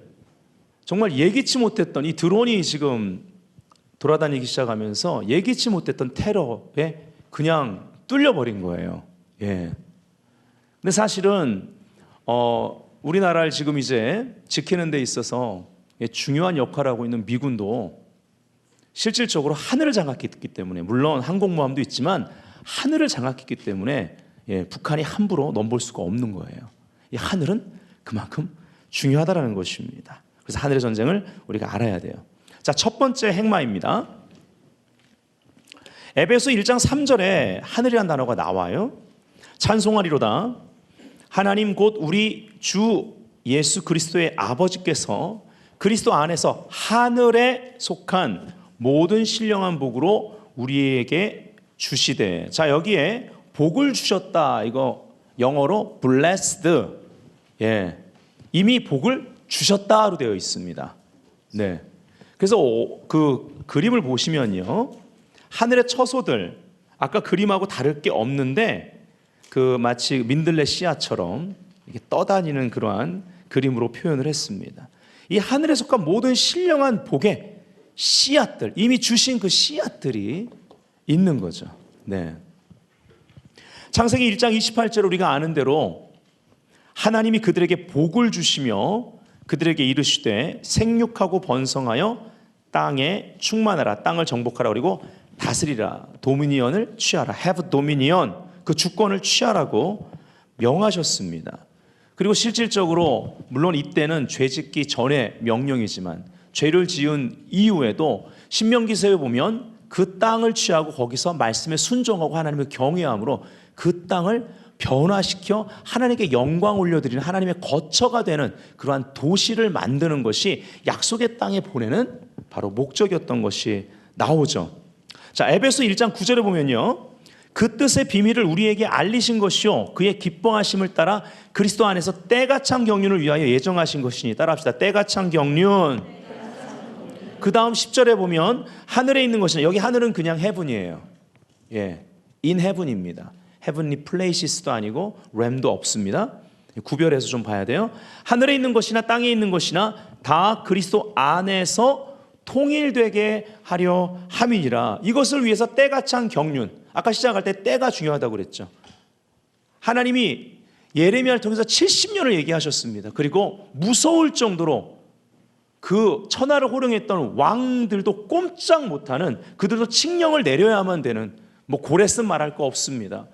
정말 예기치 못했던 이 드론이 지금 돌아다니기 시작하면서 예기치 못했던 테러에 그냥 뚫려버린 거예요. 예. 근데 사실은 우리나라를 지금 이제 지키는 데 있어서 중요한 역할을 하고 있는 미군도 실질적으로 하늘을 장악했기 때문에, 물론 항공모함도 있지만 하늘을 장악했기 때문에 북한이 함부로 넘볼 수가 없는 거예요. 이 하늘은 그만큼 중요하다는 것입니다. 그래서 하늘의 전쟁을 우리가 알아야 돼요. 자, 첫 번째 행마입니다. 에베소 1장 3절에 하늘이라는 단어가 나와요. 찬송하리로다. 하나님 곧 우리 주 예수 그리스도의 아버지께서 그리스도 안에서 하늘에 속한 모든 신령한 복으로 우리에게 주시되. 자, 여기에 복을 주셨다. 이거 영어로 blessed. 예, 이미 복을 주셨다로 되어 있습니다. 네. 그래서 그 그림을 보시면요, 하늘의 처소들 아까 그림하고 다를 게 없는데 그 마치 민들레 씨앗처럼 이렇게 떠다니는 그러한 그림으로 표현을 했습니다. 이 하늘에 속한 모든 신령한 복의 씨앗들, 이미 주신 그 씨앗들이 있는 거죠. 네. 창세기 1장 28절 우리가 아는 대로 하나님이 그들에게 복을 주시며 그들에게 이르시되 생육하고 번성하여 땅에 충만하라, 땅을 정복하라, 그리고 다스리라, 도미니언을 취하라, have dominion, 그 주권을 취하라고 명하셨습니다. 그리고 실질적으로 물론 이때는 죄 짓기 전의 명령이지만 죄를 지은 이후에도 신명기서에 보면 그 땅을 취하고 거기서 말씀에 순종하고 하나님을 경외함으로 그 땅을 변화시켜 하나님께 영광 올려드리는 하나님의 거처가 되는 그러한 도시를 만드는 것이 약속의 땅에 보내는 바로 목적이었던 것이 나오죠. 자, 에베소 1장 9절에 보면요, 그 뜻의 비밀을 우리에게 알리신 것이요 그의 기뻐하심을 따라 그리스도 안에서 때가 찬 경륜을 위하여 예정하신 것이니. 따라합시다. 때가 찬 경륜. 그 다음 10절에 보면 하늘에 있는 것이나, 여기 하늘은 그냥 heaven이에요. 예, in heaven입니다. heavenly places도 아니고 realm도 없습니다. 구별해서 좀 봐야 돼요. 하늘에 있는 것이나 땅에 있는 것이나 다 그리스도 안에서 통일되게 하려 함이니라. 이것을 위해서 때가 찬 경륜. 아까 시작할 때 때가 중요하다고 그랬죠. 하나님이 예레미야를 통해서 70년을 얘기하셨습니다. 그리고 무서울 정도로 그 천하를 호령했던 왕들도 꼼짝 못하는, 그들도 칙령을 내려야만 되는, 뭐 고레스 말할 거 없습니다.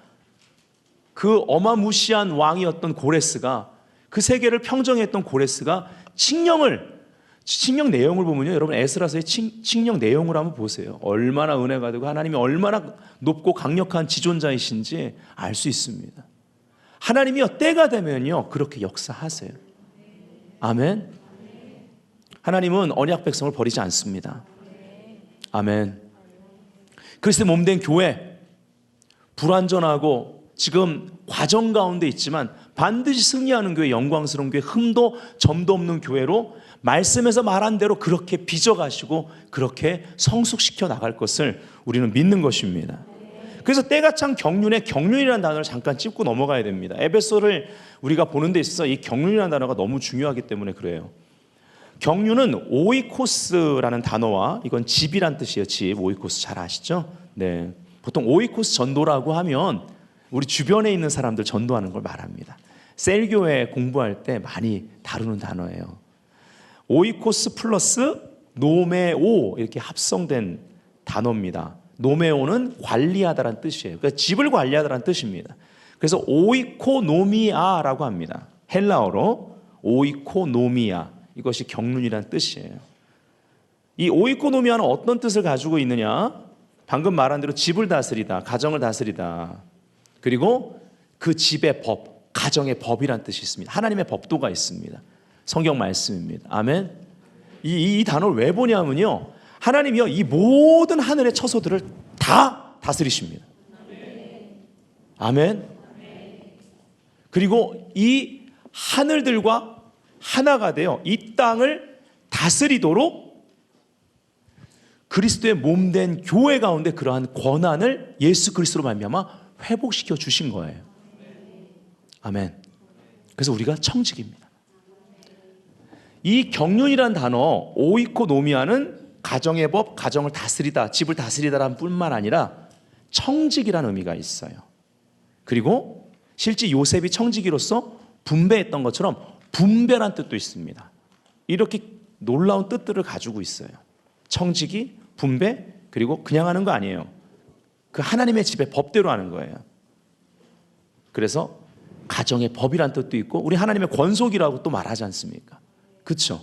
그 어마무시한 왕이었던 고레스가, 그 세계를 평정했던 고레스가 칙령 내용을 보면요, 여러분 에스라서의 칙령 내용을 한번 보세요. 얼마나 은혜가 되고 하나님이 얼마나 높고 강력한 지존자이신지 알 수 있습니다. 하나님이요 때가 되면요 그렇게 역사하세요. 아멘. 하나님은 언약 백성을 버리지 않습니다. 아멘. 그리스도의 몸된 교회, 불완전하고 지금 과정 가운데 있지만 반드시 승리하는 교회, 영광스러운 교회, 흠도 점도 없는 교회로 말씀에서 말한 대로 그렇게 빚어가시고 그렇게 성숙시켜 나갈 것을 우리는 믿는 것입니다. 그래서 때가 찬 경륜의 경륜이라는 단어를 잠깐 짚고 넘어가야 됩니다. 에베소를 우리가 보는 데 있어서 이 경륜이라는 단어가 너무 중요하기 때문에 그래요. 경륜은 오이코스라는 단어와, 이건 집이란 뜻이에요. 집, 오이코스 잘 아시죠? 네. 보통 오이코스 전도라고 하면 우리 주변에 있는 사람들 전도하는 걸 말합니다. 셀교회 공부할 때 많이 다루는 단어예요. 오이코스 플러스 노메오 이렇게 합성된 단어입니다. 노메오는 관리하다라는 뜻이에요. 그러니까 집을 관리하다라는 뜻입니다. 그래서 오이코노미아라고 합니다. 헬라어로 오이코노미아, 이것이 경륜이라는 뜻이에요. 이 오이코노미아는 어떤 뜻을 가지고 있느냐? 방금 말한 대로 집을 다스리다, 가정을 다스리다, 그리고 그 집의 법, 가정의 법이란 뜻이 있습니다. 하나님의 법도가 있습니다. 성경 말씀입니다. 아멘. 이 단어를 왜 보냐면요, 하나님이요 이 모든 하늘의 처소들을 다 다스리십니다. 아멘. 그리고 이 하늘들과 하나가 되어 이 땅을 다스리도록 그리스도의 몸된 교회 가운데 그러한 권한을 예수 그리스도로 말미암아 회복시켜 주신 거예요. 아멘. 그래서 우리가 청직입니다. 이 경륜이라는 단어 오이코노미아는 가정의 법, 가정을 다스리다, 집을 다스리다라는 뿐만 아니라 청직이라는 의미가 있어요. 그리고 실제 요셉이 청지기로서 분배했던 것처럼 분배란 뜻도 있습니다. 이렇게 놀라운 뜻들을 가지고 있어요. 청지기, 분배, 그리고 그냥 하는 거 아니에요. 그 하나님의 집의 법대로 하는 거예요. 그래서 가정의 법이란 뜻도 있고 우리 하나님의 권속이라고 또 말하지 않습니까? 그렇죠?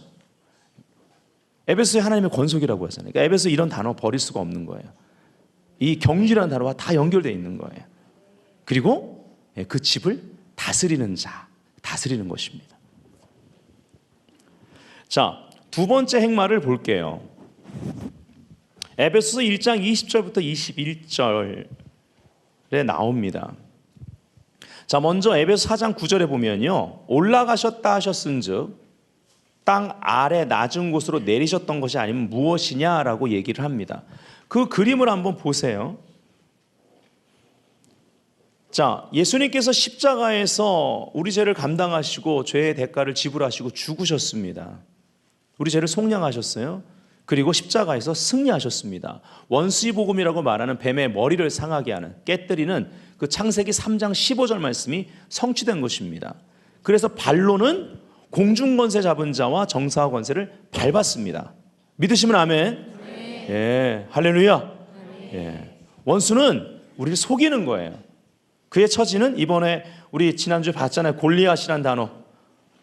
에베소에 하나님의 권속이라고 하잖아요. 그러니까 에베소 이런 단어 버릴 수가 없는 거예요. 이 경륜이라는 단어와 다 연결되어 있는 거예요. 그리고 그 집을 다스리는 자, 다스리는 것입니다. 자, 두 번째 행마를 볼게요. 에베소서 1장 20절부터 21절에 나옵니다. 자, 먼저 에베소 4장 9절에 보면요, 올라가셨다 하셨은즉 땅 아래 낮은 곳으로 내리셨던 것이 아니면 무엇이냐라고 얘기를 합니다. 그 그림을 한번 보세요. 자, 예수님께서 십자가에서 우리 죄를 감당하시고 죄의 대가를 지불하시고 죽으셨습니다. 우리 죄를 속량하셨어요. 그리고 십자가에서 승리하셨습니다. 원수의 복음이라고 말하는 뱀의 머리를 상하게 하는, 깨뜨리는 그 창세기 3장 15절 말씀이 성취된 것입니다. 그래서 발로는 공중권세 잡은 자와 정사와 권세를 밟았습니다. 믿으시면 아멘. 예, 할렐루야. 예. 원수는 우리를 속이는 거예요. 그의 처지는 이번에 우리 지난주에 봤잖아요. 골리앗이란 단어.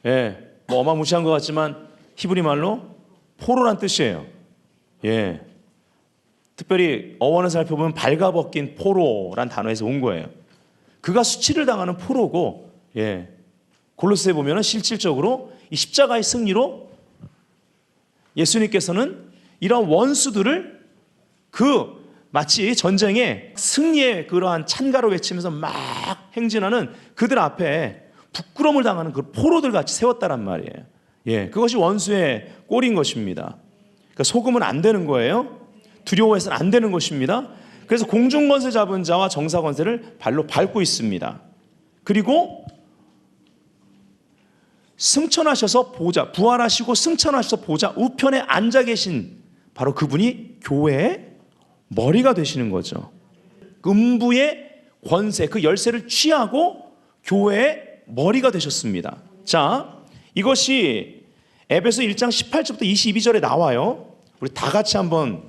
예, 뭐 어마무시한 것 같지만 히브리 말로 포로란 뜻이에요. 예, 특별히 어원을 살펴보면 발가벗긴 포로란 단어에서 온 거예요. 그가 수치를 당하는 포로고, 예, 골로새에 보면 실질적으로 이 십자가의 승리로 예수님께서는 이런 원수들을 마치 전쟁에 승리의 그러한 찬가로 외치면서 막 행진하는 그들 앞에 부끄러움을 당하는 그 포로들 같이 세웠다란 말이에요. 예, 그것이 원수의 꼴인 것입니다. 그러니까 속으면 안 되는 거예요. 두려워해서는 안 되는 것입니다. 그래서 공중권세 잡은 자와 정사권세를 발로 밟고 있습니다. 그리고 승천하셔서 보좌, 부활하시고 승천하셔서 보좌 우편에 앉아 계신 바로 그분이 교회의 머리가 되시는 거죠. 음부의 권세, 그 열쇠를 취하고 교회의 머리가 되셨습니다. 자, 이것이 에베소 1장 18절부터 22절에 나와요. 우리 다 같이 한번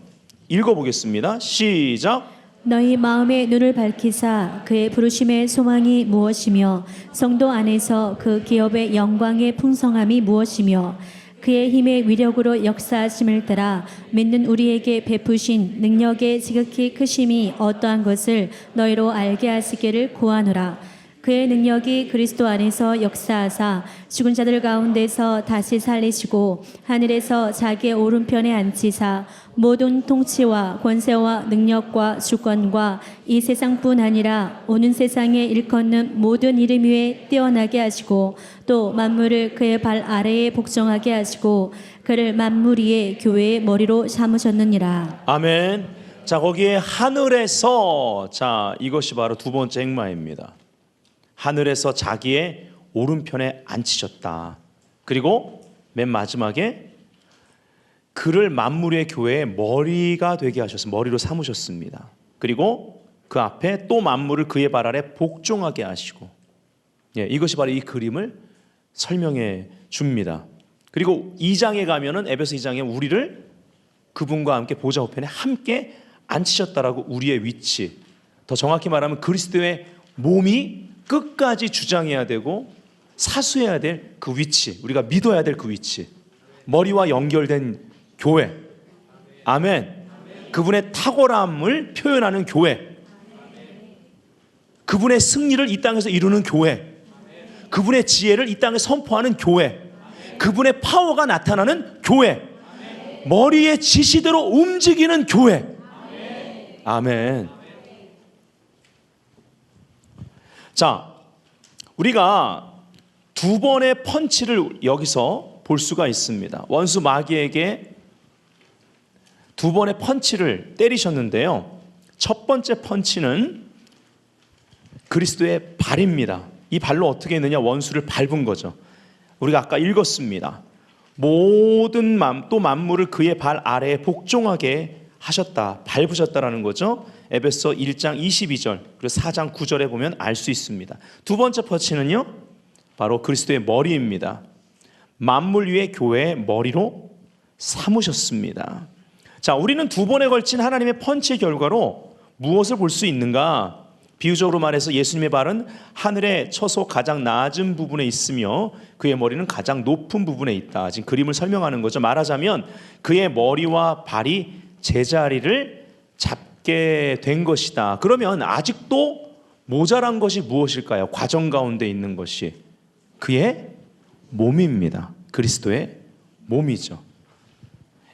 읽어보겠습니다. 시작.
너희 마음의 눈을 밝히사 그의 부르심의 소망이 무엇이며 성도 안에서 그 기업의 영광의 풍성함이 무엇이며 그의 힘의 위력으로 역사하심을 따라 믿는 우리에게 베푸신 능력의 지극히 크심이 어떠한 것을 너희로 알게 하시기를 구하노라. 그의 능력이 그리스도 안에서 역사하사 죽은 자들 가운데서 다시 살리시고 하늘에서 자기의 오른편에 앉히사 모든 통치와 권세와 능력과 주권과 이 세상뿐 아니라 오는 세상에 일컫는 모든 이름 위에 뛰어나게 하시고 또 만물을 그의 발 아래에 복종하게 하시고 그를 만물 위에 교회의 머리로 삼으셨느니라.
아멘. 자, 거기에 하늘에서, 자, 이것이 바로 두 번째 행마입니다. 하늘에서 자기의 오른편에 앉히셨다. 그리고 맨 마지막에 그를 만물의 교회의 머리가 되게 하셨습니다. 머리로 삼으셨습니다. 그리고 그 앞에 또 만물을 그의 발 아래 복종하게 하시고, 이것이 바로 이 그림을 설명해 줍니다. 그리고 2장에 가면은 에베소 2장에 우리를 그분과 함께 보좌 우편에 함께 앉히셨다라고 우리의 위치, 더 정확히 말하면 그리스도의 몸이 끝까지 주장해야 되고 사수해야 될 그 위치, 우리가 믿어야 될 그 위치, 머리와 연결된 교회. 아멘. 그분의 탁월함을 표현하는 교회, 그분의 승리를 이 땅에서 이루는 교회, 그분의 지혜를 이 땅에 선포하는 교회, 그분의 파워가 나타나는 교회, 머리의 지시대로 움직이는 교회. 아멘. 자, 우리가 두 번의 펀치를 여기서 볼 수가 있습니다. 원수 마귀에게 두 번의 펀치를 때리셨는데요. 첫 번째 펀치는 그리스도의 발입니다. 이 발로 어떻게 했느냐? 원수를 밟은 거죠. 우리가 아까 읽었습니다. 모든 또 만물을 그의 발 아래에 복종하게 하셨다, 밟으셨다라는 거죠. 에베소 1장 22절 그리고 4장 9절에 보면 알 수 있습니다. 두 번째 펀치는요, 바로 그리스도의 머리입니다. 만물 위의 교회의 머리로 삼으셨습니다. 자, 우리는 두 번에 걸친 하나님의 펀치의 결과로 무엇을 볼 수 있는가? 비유적으로 말해서 예수님의 발은 하늘의 처소 가장 낮은 부분에 있으며 그의 머리는 가장 높은 부분에 있다. 지금 그림을 설명하는 거죠. 말하자면 그의 머리와 발이 제자리를 잡게 된 것이다. 그러면 아직도 모자란 것이 무엇일까요? 과정 가운데 있는 것이 그의 몸입니다. 그리스도의 몸이죠.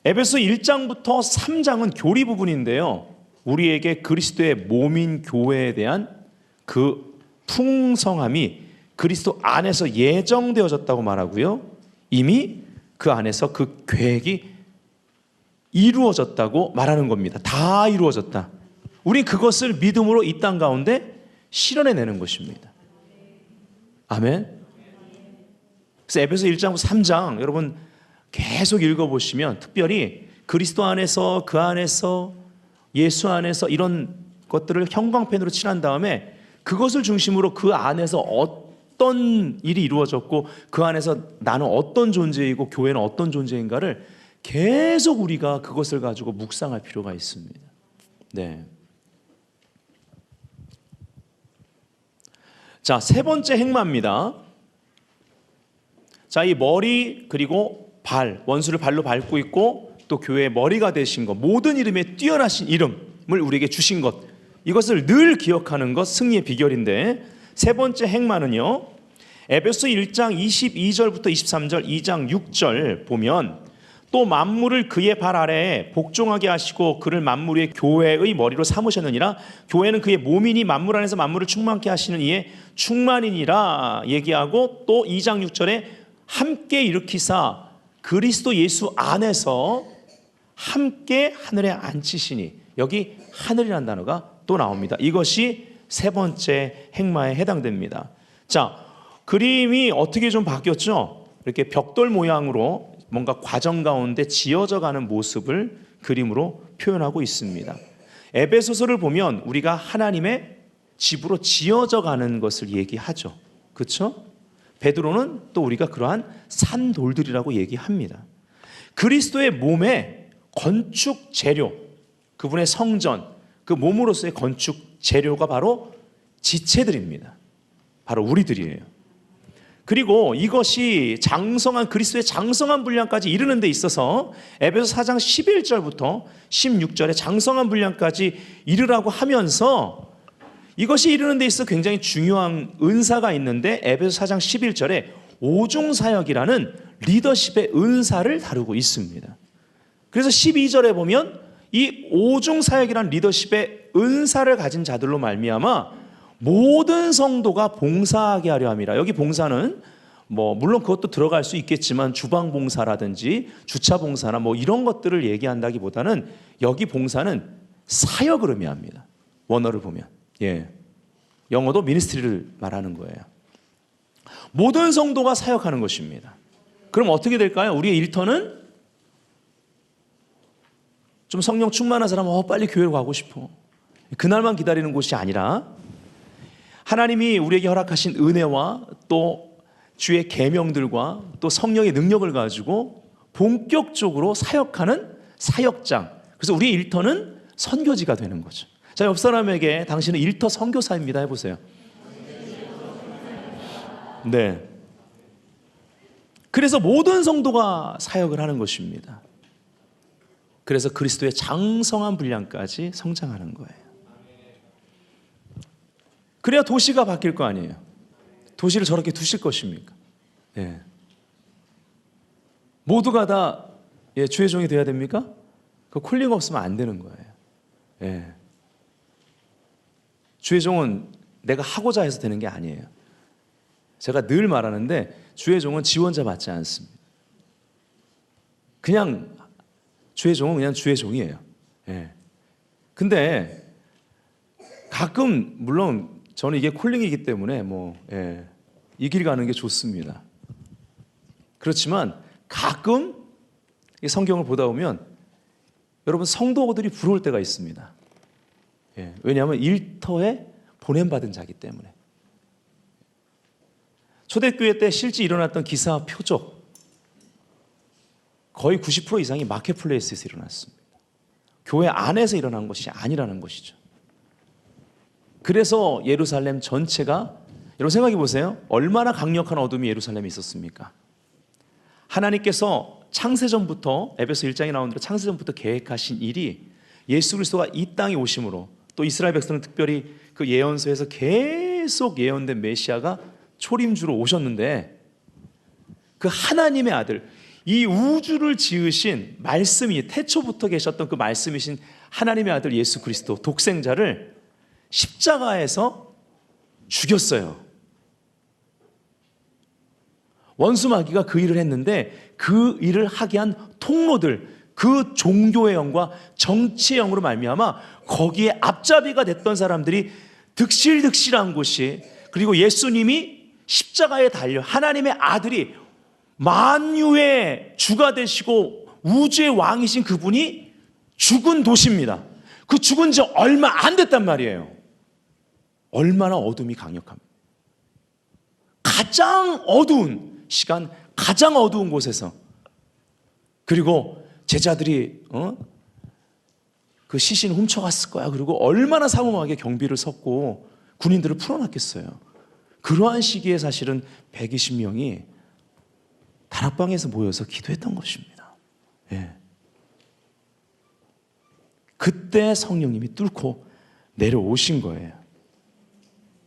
에베소 1장부터 3장은 교리 부분인데요, 우리에게 그리스도의 몸인 교회에 대한 그 풍성함이 그리스도 안에서 예정되어졌다고 말하고요, 이미 그 안에서 그 계획이 이루어졌다고 말하는 겁니다. 다 이루어졌다. 우린 그것을 믿음으로 이 땅 가운데 실현해내는 것입니다. 아멘. 그래서 에베소 1장부터 3장 여러분 계속 읽어보시면 특별히 그리스도 안에서, 그 안에서, 예수 안에서 이런 것들을 형광펜으로 칠한 다음에 그것을 중심으로 그 안에서 어떤 일이 이루어졌고 그 안에서 나는 어떤 존재이고 교회는 어떤 존재인가를 계속 우리가 그것을 가지고 묵상할 필요가 있습니다. 네. 자, 세 번째 행마입니다. 자, 이 머리 그리고 발, 원수를 발로 밟고 있고 또 교회의 머리가 되신 것, 모든 이름에 뛰어나신 이름을 우리에게 주신 것, 이것을 늘 기억하는 것 승리의 비결인데, 세 번째 행마는요, 에베소 1장 22절부터 23절, 2장 6절 보면 또 만물을 그의 발 아래에 복종하게 하시고 그를 만물 위의 교회의 머리로 삼으셨느니라. 교회는 그의 몸이니 만물 안에서 만물을 충만케 하시는 이의 충만이니라 얘기하고, 또 2장 6절에 함께 일으키사 그리스도 예수 안에서 함께 하늘에 앉히시니, 여기 하늘이라는 단어가 또 나옵니다. 이것이 세 번째 행마에 해당됩니다. 자, 그림이 어떻게 좀 바뀌었죠? 이렇게 벽돌 모양으로 뭔가 과정 가운데 지어져 가는 모습을 그림으로 표현하고 있습니다. 에베소서를 보면 우리가 하나님의 집으로 지어져 가는 것을 얘기하죠. 그렇죠? 베드로는 또 우리가 그러한 산돌들이라고 얘기합니다. 그리스도의 몸의 건축 재료, 그분의 성전, 그 몸으로서의 건축 재료가 바로 지체들입니다. 바로 우리들이에요. 그리고 이것이 장성한 그리스도의 장성한 분량까지 이르는 데 있어서 에베소 4장 11절부터 16절에 장성한 분량까지 이르라고 하면서 이것이 이루는 데 있어 굉장히 중요한 은사가 있는데 에베소 4장 11절에 오중사역이라는 리더십의 은사를 다루고 있습니다. 그래서 12절에 보면 이 오중사역이라는 리더십의 은사를 가진 자들로 말미암아 모든 성도가 봉사하게 하려 함이라. 여기 봉사는 물론 그것도 들어갈 수 있겠지만 주방 봉사라든지 주차 봉사나 이런 것들을 얘기한다기보다는 여기 봉사는 사역을 의미합니다. 원어를 보면. 예. 영어도 미니스트리를 말하는 거예요. 모든 성도가 사역하는 것입니다. 그럼 어떻게 될까요? 우리의 일터는 좀 성령 충만한 사람, 빨리 교회로 가고 싶어. 그날만 기다리는 곳이 아니라 하나님이 우리에게 허락하신 은혜와 또 주의 계명들과 또 성령의 능력을 가지고 본격적으로 사역하는 사역장. 그래서 우리의 일터는 선교지가 되는 거죠. 자, 옆 사람에게 당신은 일터 선교사입니다 해보세요. 네. 그래서 모든 성도가 사역을 하는 것입니다. 그래서 그리스도의 장성한 분량까지 성장하는 거예요. 그래야 도시가 바뀔 거 아니에요. 도시를 저렇게 두실 것입니까? 예. 모두가 다 주의 종이 되어야 됩니까? 그 콜링 없으면 안 되는 거예요. 예. 주의 종은 내가 하고자 해서 되는 게 아니에요. 제가 늘 말하는데 주의 종은 지원자 받지 않습니다. 그냥 주의 종은 그냥 주의 종이에요. 예. 근데 가끔 물론 저는 이게 콜링이기 때문에 이 길 가는 게 좋습니다. 그렇지만 가끔 이 성경을 보다 보면 여러분 성도들이 부러울 때가 있습니다. 예. 왜냐하면 일터에 보냄받은 자기 때문에. 초대교회 때 실제 일어났던 기사와 표적 거의 90% 이상이 마켓플레이스에서 일어났습니다. 교회 안에서 일어난 것이 아니라는 것이죠. 그래서 예루살렘 전체가, 여러분 생각해 보세요. 얼마나 강력한 어둠이 예루살렘에 있었습니까? 하나님께서 창세전부터, 에베소 1장에 나온 대로 창세전부터 계획하신 일이 예수 그리스도가 이 땅에 오심으로, 또 이스라엘 백성은 특별히 그 예언서에서 계속 예언된 메시아가 초림주로 오셨는데, 그 하나님의 아들, 이 우주를 지으신 말씀이, 태초부터 계셨던 그 말씀이신 하나님의 아들 예수 그리스도 독생자를 십자가에서 죽였어요. 원수 마귀가 그 일을 했는데 그 일을 하게 한 통로들, 그 종교의 영과 정치의 영으로 말미암아 거기에 앞잡이가 됐던 사람들이 득실득실한 곳이, 그리고 예수님이 십자가에 달려 하나님의 아들이 만유의 주가 되시고 우주의 왕이신 그분이 죽은 도시입니다. 그 죽은 지 얼마 안 됐단 말이에요. 얼마나 어둠이 강력합니다. 가장 어두운 시간, 가장 어두운 곳에서, 그리고 제자들이 그 시신 훔쳐갔을 거야. 그리고 얼마나 삼엄하게 경비를 섰고 군인들을 풀어놨겠어요. 그러한 시기에 사실은 120명이 다락방에서 모여서 기도했던 것입니다. 예. 그때 성령님이 뚫고 내려오신 거예요.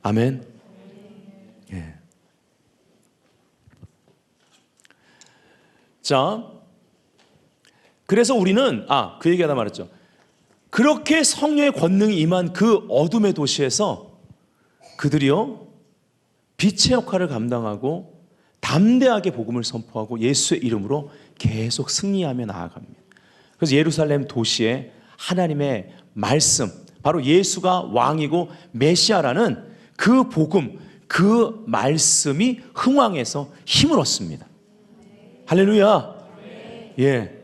아멘. 예. 자, 그래서 우리는 그 얘기하다 말했죠. 그렇게 성령의 권능이 임한 그 어둠의 도시에서 그들이요 빛의 역할을 감당하고 담대하게 복음을 선포하고 예수의 이름으로 계속 승리하며 나아갑니다. 그래서 예루살렘 도시에 하나님의 말씀, 바로 예수가 왕이고 메시아라는 그 복음, 그 말씀이 흥왕해서 힘을 얻습니다. 할렐루야. 예.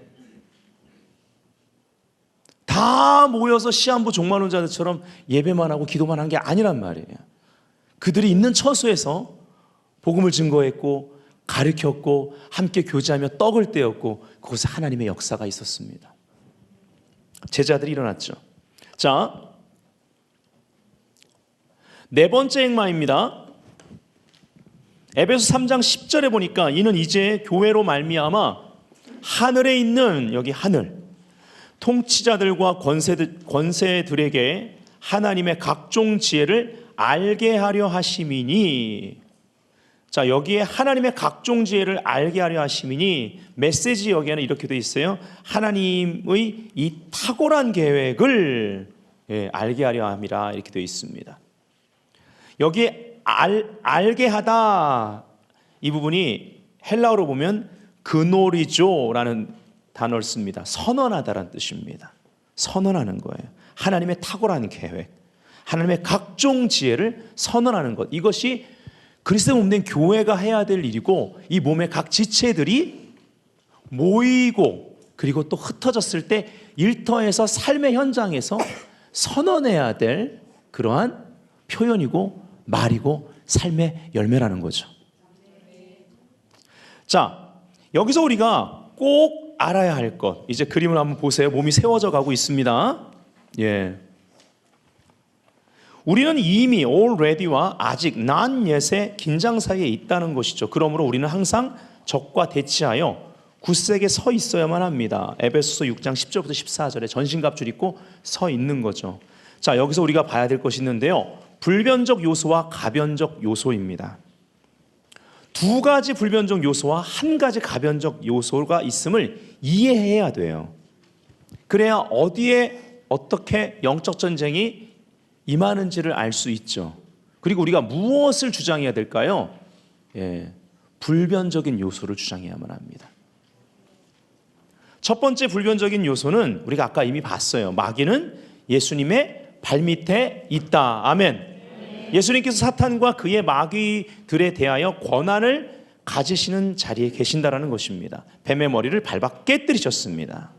다 모여서 시한부 종말론 자들처럼 예배만 하고 기도만 한 게 아니란 말이에요. 그들이 있는 처소에서 복음을 증거했고 가르쳤고 함께 교제하며 떡을 떼었고 그곳에 하나님의 역사가 있었습니다. 제자들이 일어났죠. 자, 네 번째 행마입니다. 에베소 3장 10절에 보니까 이는 이제 교회로 말미암아 하늘에 있는, 여기 하늘, 통치자들과 권세들에게 하나님의 각종 지혜를 알게 하려 하심이니. 자, 여기에 하나님의 각종 지혜를 알게 하려 하심이니 메시지 여기에는 이렇게 되어 있어요. 하나님의 이 탁월한 계획을 알게 하려 함이라 이렇게 되어 있습니다. 여기에 알게 하다 이 부분이 헬라어로 보면 그노리조라는 단어를 씁니다. 선언하다라는 뜻입니다. 선언하는 거예요. 하나님의 탁월한 계획, 하나님의 각종 지혜를 선언하는 것, 이것이 그리스도 몸된 교회가 해야 될 일이고, 이 몸의 각 지체들이 모이고 그리고 또 흩어졌을 때 일터에서 삶의 현장에서 선언해야 될 그러한 표현이고 말이고 삶의 열매라는 거죠. 자, 여기서 우리가 꼭 알아야 할 것, 이제 그림을 한번 보세요. 몸이 세워져 가고 있습니다. 예. 우리는 이미 already와 아직 not yet의 긴장 사이에 있다는 것이죠. 그러므로 우리는 항상 적과 대치하여 굳세게 서 있어야만 합니다. 에베소서 6장 10절부터 14절에 전신갑주를 입고 서 있는 거죠. 자, 여기서 우리가 봐야 될 것이 있는데요. 불변적 요소와 가변적 요소입니다. 두 가지 불변적 요소와 한 가지 가변적 요소가 있음을 이해해야 돼요. 그래야 어디에 어떻게 영적 전쟁이 임하는지를 알 수 있죠. 그리고 우리가 무엇을 주장해야 될까요? 불변적인 요소를 주장해야만 합니다. 첫 번째 불변적인 요소는 우리가 아까 이미 봤어요. 마귀는 예수님의 발밑에 있다. 아멘. 예수님께서 사탄과 그의 마귀들에 대하여 권한을 가지시는 자리에 계신다라는 것입니다. 뱀의 머리를 밟아 깨뜨리셨습니다.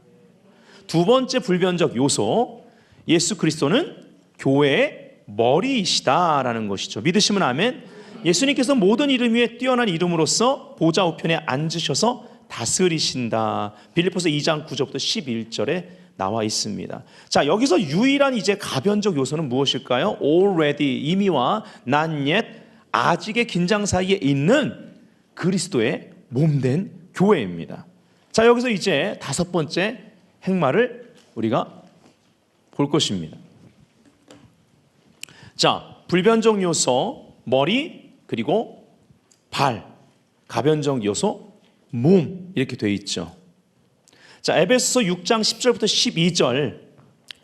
두 번째 불변적 요소, 예수 그리스도는 교회의 머리이시다라는 것이죠. 믿으시면 아멘. 예수님께서 모든 이름 위에 뛰어난 이름으로서 보좌 우편에 앉으셔서 다스리신다. 빌립보서 2장 9절부터 11절에 나와 있습니다. 자, 여기서 유일한 이제 가변적 요소는 무엇일까요? already, 이미와 not yet, 아직의 긴장 사이에 있는 그리스도의 몸된 교회입니다. 자, 여기서 이제 다섯 번째 행마를 우리가 볼 것입니다. 자, 불변적 요소 머리, 그리고 발, 가변적 요소 몸, 이렇게 되어 있죠. 자, 에베소서 6장 10절부터 12절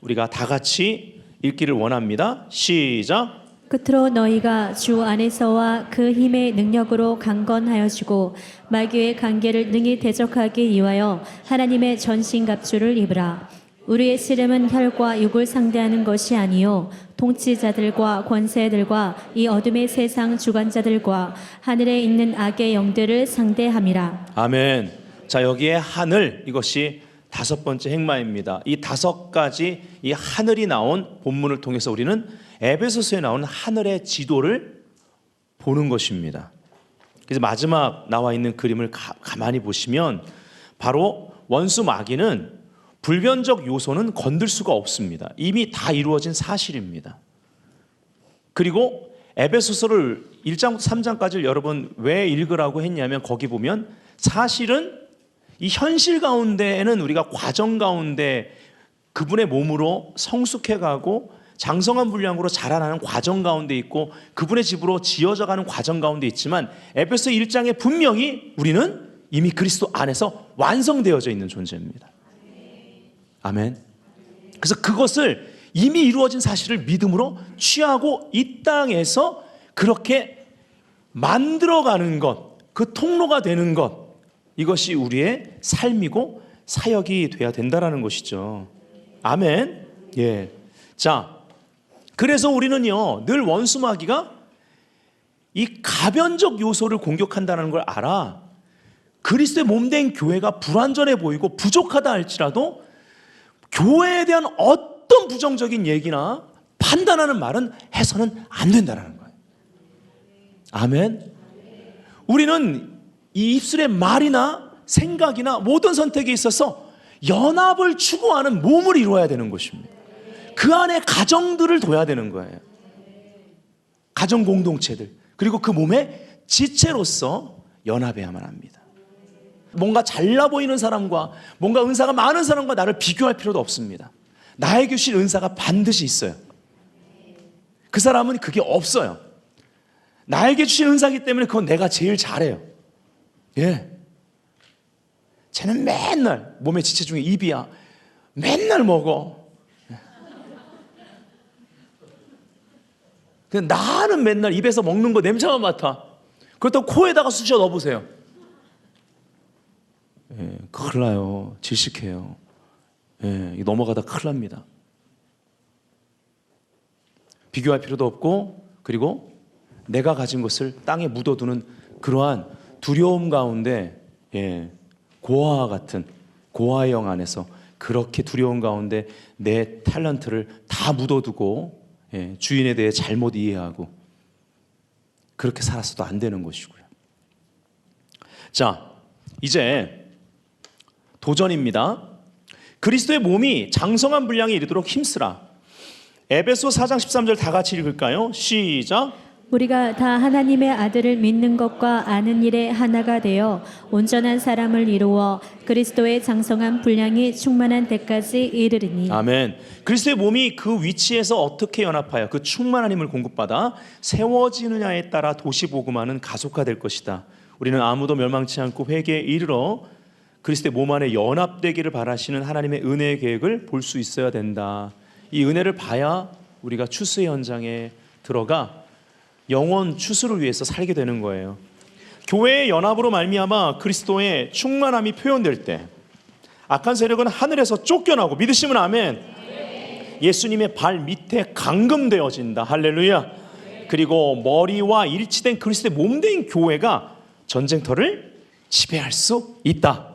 우리가 다 같이 읽기를 원합니다. 시작.
끝으로 너희가 주 안에서와 그 힘의 능력으로 강건하여지고 마귀의 관계를 능히 대적하기 위하여 하나님의 전신갑주를 입으라. 우리의 씨름은 혈과 육을 상대하는 것이 아니요 통치자들과 권세들과 이 어둠의 세상 주관자들과 하늘에 있는 악의 영들을 상대함이라.
아멘. 자, 여기에 하늘, 이것이 다섯 번째 행마입니다. 이 다섯 가지 이 하늘이 나온 본문을 통해서 우리는 에베소서에 나온 하늘의 지도를 보는 것입니다. 그래서 마지막 나와 있는 그림을 가만히 보시면 바로 원수 마귀는 불변적 요소는 건들 수가 없습니다. 이미 다 이루어진 사실입니다. 그리고 에베소서를 1장부터 3장까지를 여러분 왜 읽으라고 했냐면 거기 보면 사실은 이 현실 가운데에는 우리가 과정 가운데 그분의 몸으로 성숙해가고 장성한 분량으로 자라나는 과정 가운데 있고 그분의 집으로 지어져가는 과정 가운데 있지만 에베소 1장에 분명히 우리는 이미 그리스도 안에서 완성되어져 있는 존재입니다. 아멘. 그래서 그것을 이미 이루어진 사실을 믿음으로 취하고 이 땅에서 그렇게 만들어가는 것, 그 통로가 되는 것, 이것이 우리의 삶이고 사역이 돼야 된다라는 것이죠. 아멘. 예. 자, 그래서 우리는요 늘 원수 마귀가 이 가변적 요소를 공격한다는 걸 알아. 그리스도의 몸된 교회가 불완전해 보이고 부족하다 할지라도 교회에 대한 어떤 부정적인 얘기나 판단하는 말은 해서는 안 된다는 거예요. 아멘. 우리는 이 입술의 말이나 생각이나 모든 선택에 있어서 연합을 추구하는 몸을 이루어야 되는 것입니다. 그 안에 가정들을 둬야 되는 거예요. 가정 공동체들, 그리고 그 몸의 지체로서 연합해야만 합니다. 뭔가 잘나 보이는 사람과 뭔가 은사가 많은 사람과 나를 비교할 필요도 없습니다. 나에게 주신 은사가 반드시 있어요. 그 사람은 그게 없어요. 나에게 주신 은사이기 때문에 그건 내가 제일 잘해요. 예. 쟤는 맨날 몸의 지체 중에 입이야. 맨날 먹어. 근데 나는 맨날 입에서 먹는 거 냄새만 맡아. 그렇다고 코에다가 쑤셔 넣어보세요. 예, 큰일 나요. 질식해요. 예, 넘어가다 큰일 납니다. 비교할 필요도 없고, 그리고 내가 가진 것을 땅에 묻어두는 그러한 두려움 가운데, 예, 고아와 같은 고아의 영 안에서 그렇게 두려움 가운데 내 탤런트를 다 묻어두고, 예, 주인에 대해 잘못 이해하고 그렇게 살았어도 안 되는 것이고요. 자, 이제 도전입니다. 그리스도의 몸이 장성한 분량에 이르도록 힘쓰라. 에베소 4장 13절 다 같이 읽을까요? 시작.
우리가 다 하나님의 아들을 믿는 것과 아는 일에 하나가 되어 온전한 사람을 이루어 그리스도의 장성한 분량이 충만한 데까지 이르리니.
아멘. 그리스도의 몸이 그 위치에서 어떻게 연합하여 그 충만한 힘을 공급받아 세워지느냐에 따라 도시복음화는 가속화될 것이다. 우리는 아무도 멸망치 않고 회개에 이르러 그리스도의 몸 안에 연합되기를 바라시는 하나님의 은혜의 계획을 볼 수 있어야 된다. 이 은혜를 봐야 우리가 추수의 현장에 들어가 영원 추수를 위해서 살게 되는 거예요. 교회의 연합으로 말미암아 그리스도의 충만함이 표현될 때 악한 세력은 하늘에서 쫓겨나고, 믿으시면 아멘. 예수님의 발 밑에 감금되어진다. 할렐루야. 그리고 머리와 일치된 그리스도의 몸된 교회가 전쟁터를 지배할 수 있다.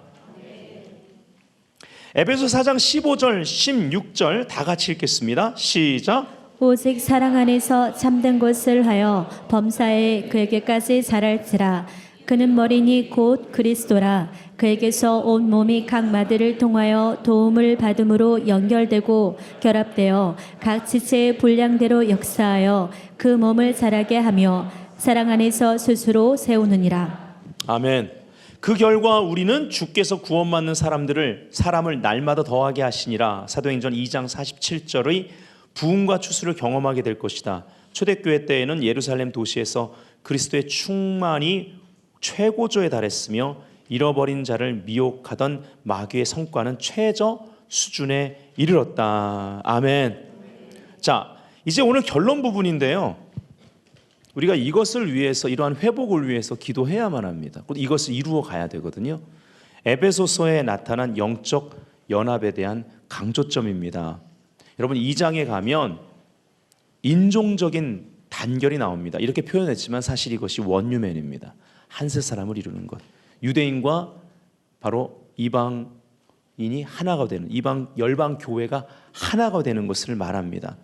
에베소 4장 15절 16절 다 같이 읽겠습니다. 시작.
오직 사랑 안에서 참된 것을 하여 범사에 그에게까지 자랄지라. 그는 머리니 곧 그리스도라. 그에게서 온 몸이 각 마디를 통하여 도움을 받음으로 연결되고 결합되어 각 지체의 분량대로 역사하여 그 몸을 자라게 하며 사랑 안에서 스스로 세우느니라.
아멘. 그 결과 우리는 주께서 구원받는 사람을 날마다 더하게 하시니라. 사도행전 2장 47절의 부흥과 추수를 경험하게 될 것이다. 초대교회 때에는 예루살렘 도시에서 그리스도의 충만이 최고조에 달했으며 잃어버린 자를 미혹하던 마귀의 성과는 최저 수준에 이르렀다. 아멘. 자, 이제 오늘 결론 부분인데요. 우리가 이것을 위해서, 이러한 회복을 위해서 기도해야만 합니다. 이것을 이루어 가야 되거든요. 에베소서에 나타난 영적 연합에 대한 강조점입니다. 여러분, 2장에 가면 인종적인 단결이 나옵니다. 이렇게 표현했지만 사실 이것이 원유맨입니다. 한세 사람을 이루는 것. 유대인과 바로 이방인이 하나가 되는, 열방 교회가 하나가 되는 것을 말합니다.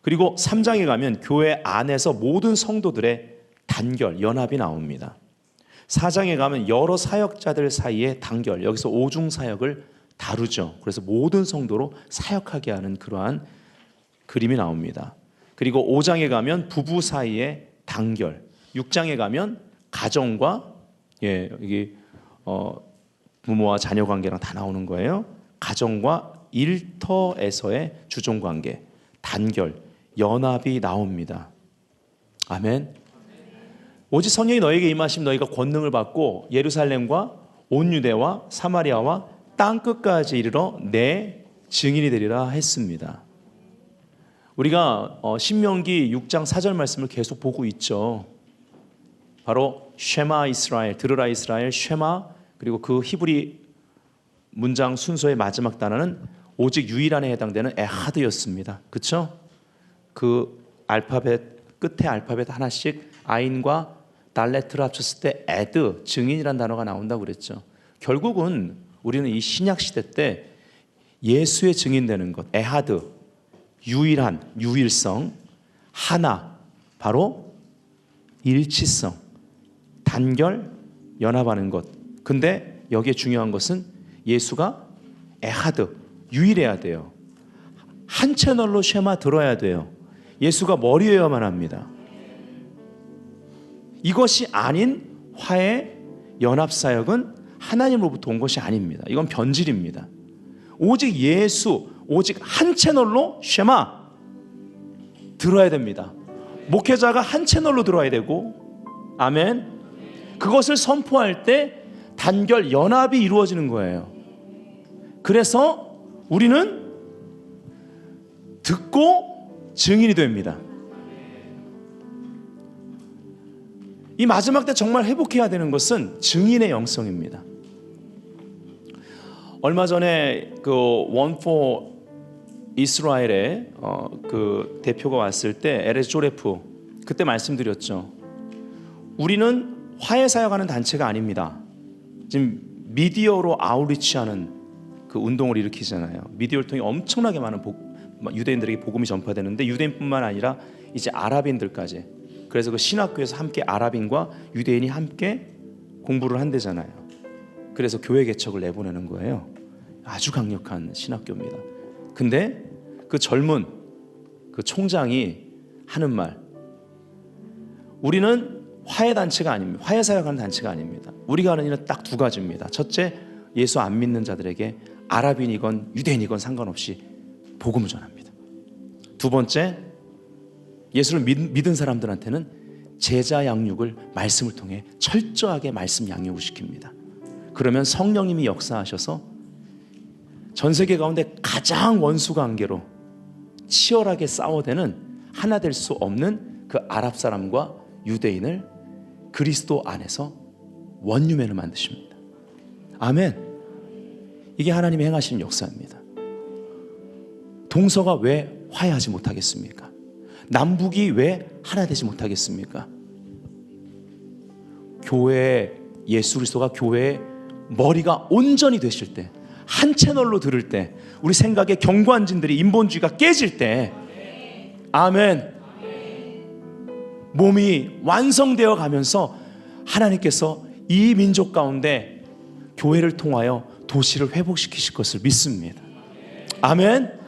그리고 3장에 가면 교회 안에서 모든 성도들의 단결, 연합이 나옵니다. 4장에 가면 여러 사역자들 사이의 단결, 여기서 오중 사역을 다루죠. 그래서 모든 성도로 사역하게 하는 그러한 그림이 나옵니다. 그리고 5장에 가면 부부 사이의 단결, 6장에 가면 가정과 여기 부모와 자녀 관계랑 다 나오는 거예요. 가정과 일터에서의 주종 관계, 단결, 연합이 나옵니다. 아멘. 오직 성령이 너에게 임하시면 너희가 권능을 받고 예루살렘과 온 유대와 사마리아와 땅 끝까지 이르러 내 증인이 되리라 했습니다. 우리가 신명기 6장 4절 말씀을 계속 보고 있죠. 바로 쉐마 이스라엘, 들으라 이스라엘, 쉐마, 그리고 그 히브리 문장 순서의 마지막 단어는 오직 유일한에 해당되는 에하드였습니다. 그렇죠? 그 알파벳 끝에 알파벳 하나씩 아인과 달레트를 합쳤을 때 에드, 증인이라는 단어가 나온다고 그랬죠. 결국은 우리는 이 신약 시대 때 예수의 증인되는 것, 에하드, 유일한, 유일성, 하나, 바로 일치성, 단결, 연합하는 것. 근데 여기에 중요한 것은 예수가 에하드, 유일해야 돼요. 한 채널로 쉐마 들어야 돼요. 예수가 머리여야만 합니다. 이것이 아닌 화해, 연합사역은 하나님으로부터 온 것이 아닙니다. 이건 변질입니다. 오직 예수, 오직 한 채널로 쉐마 들어야 됩니다. 목회자가 한 채널로 들어야 되고, 아멘. 그것을 선포할 때 단결 연합이 이루어지는 거예요. 그래서 우리는 듣고 증인이 됩니다. 이 마지막 때 정말 회복해야 되는 것은 증인의 영성입니다. 얼마 전에 그 원포 이스라엘의 그 대표가 왔을 때 에레스 조레프, 그때 말씀드렸죠. 우리는 화해 사역하는 단체가 아닙니다. 지금 미디어로 아웃리치하는 그 운동을 일으키잖아요. 미디어를 통해 엄청나게 많은 유대인들에게 복음이 전파되는데, 유대인뿐만 아니라 이제 아랍인들까지. 그래서 그 신학교에서 함께 아랍인과 유대인이 함께 공부를 한대잖아요. 그래서 교회 개척을 내보내는 거예요. 아주 강력한 신학교입니다. 근데 그 젊은 그 총장이 하는 말, 우리는 화해 단체가 아닙니다. 화해 사역하는 단체가 아닙니다. 우리가 하는 일은 딱 두 가지입니다. 첫째, 예수 안 믿는 자들에게 아랍인이건 유대인이건 상관없이 복음을 전합니다. 두 번째, 예수를 믿은 사람들한테는 제자 양육을 말씀을 통해 철저하게 말씀 양육을 시킵니다. 그러면 성령님이 역사하셔서 전 세계 가운데 가장 원수 관계로 치열하게 싸워대는 하나 될 수 없는 그 아랍 사람과 유대인을 그리스도 안에서 원유맨을 만드십니다. 아멘. 이게 하나님이 행하시는 역사입니다. 동서가 왜 화해하지 못하겠습니까? 남북이 왜 하나 되지 못하겠습니까? 교회, 예수 그리스도가 교회의 머리가 온전히 되실 때, 한 채널로 들을 때, 우리 생각의 경관진들이 인본주의가 깨질 때, 아멘, 몸이 완성되어 가면서 하나님께서 이 민족 가운데 교회를 통하여 도시를 회복시키실 것을 믿습니다. 아멘.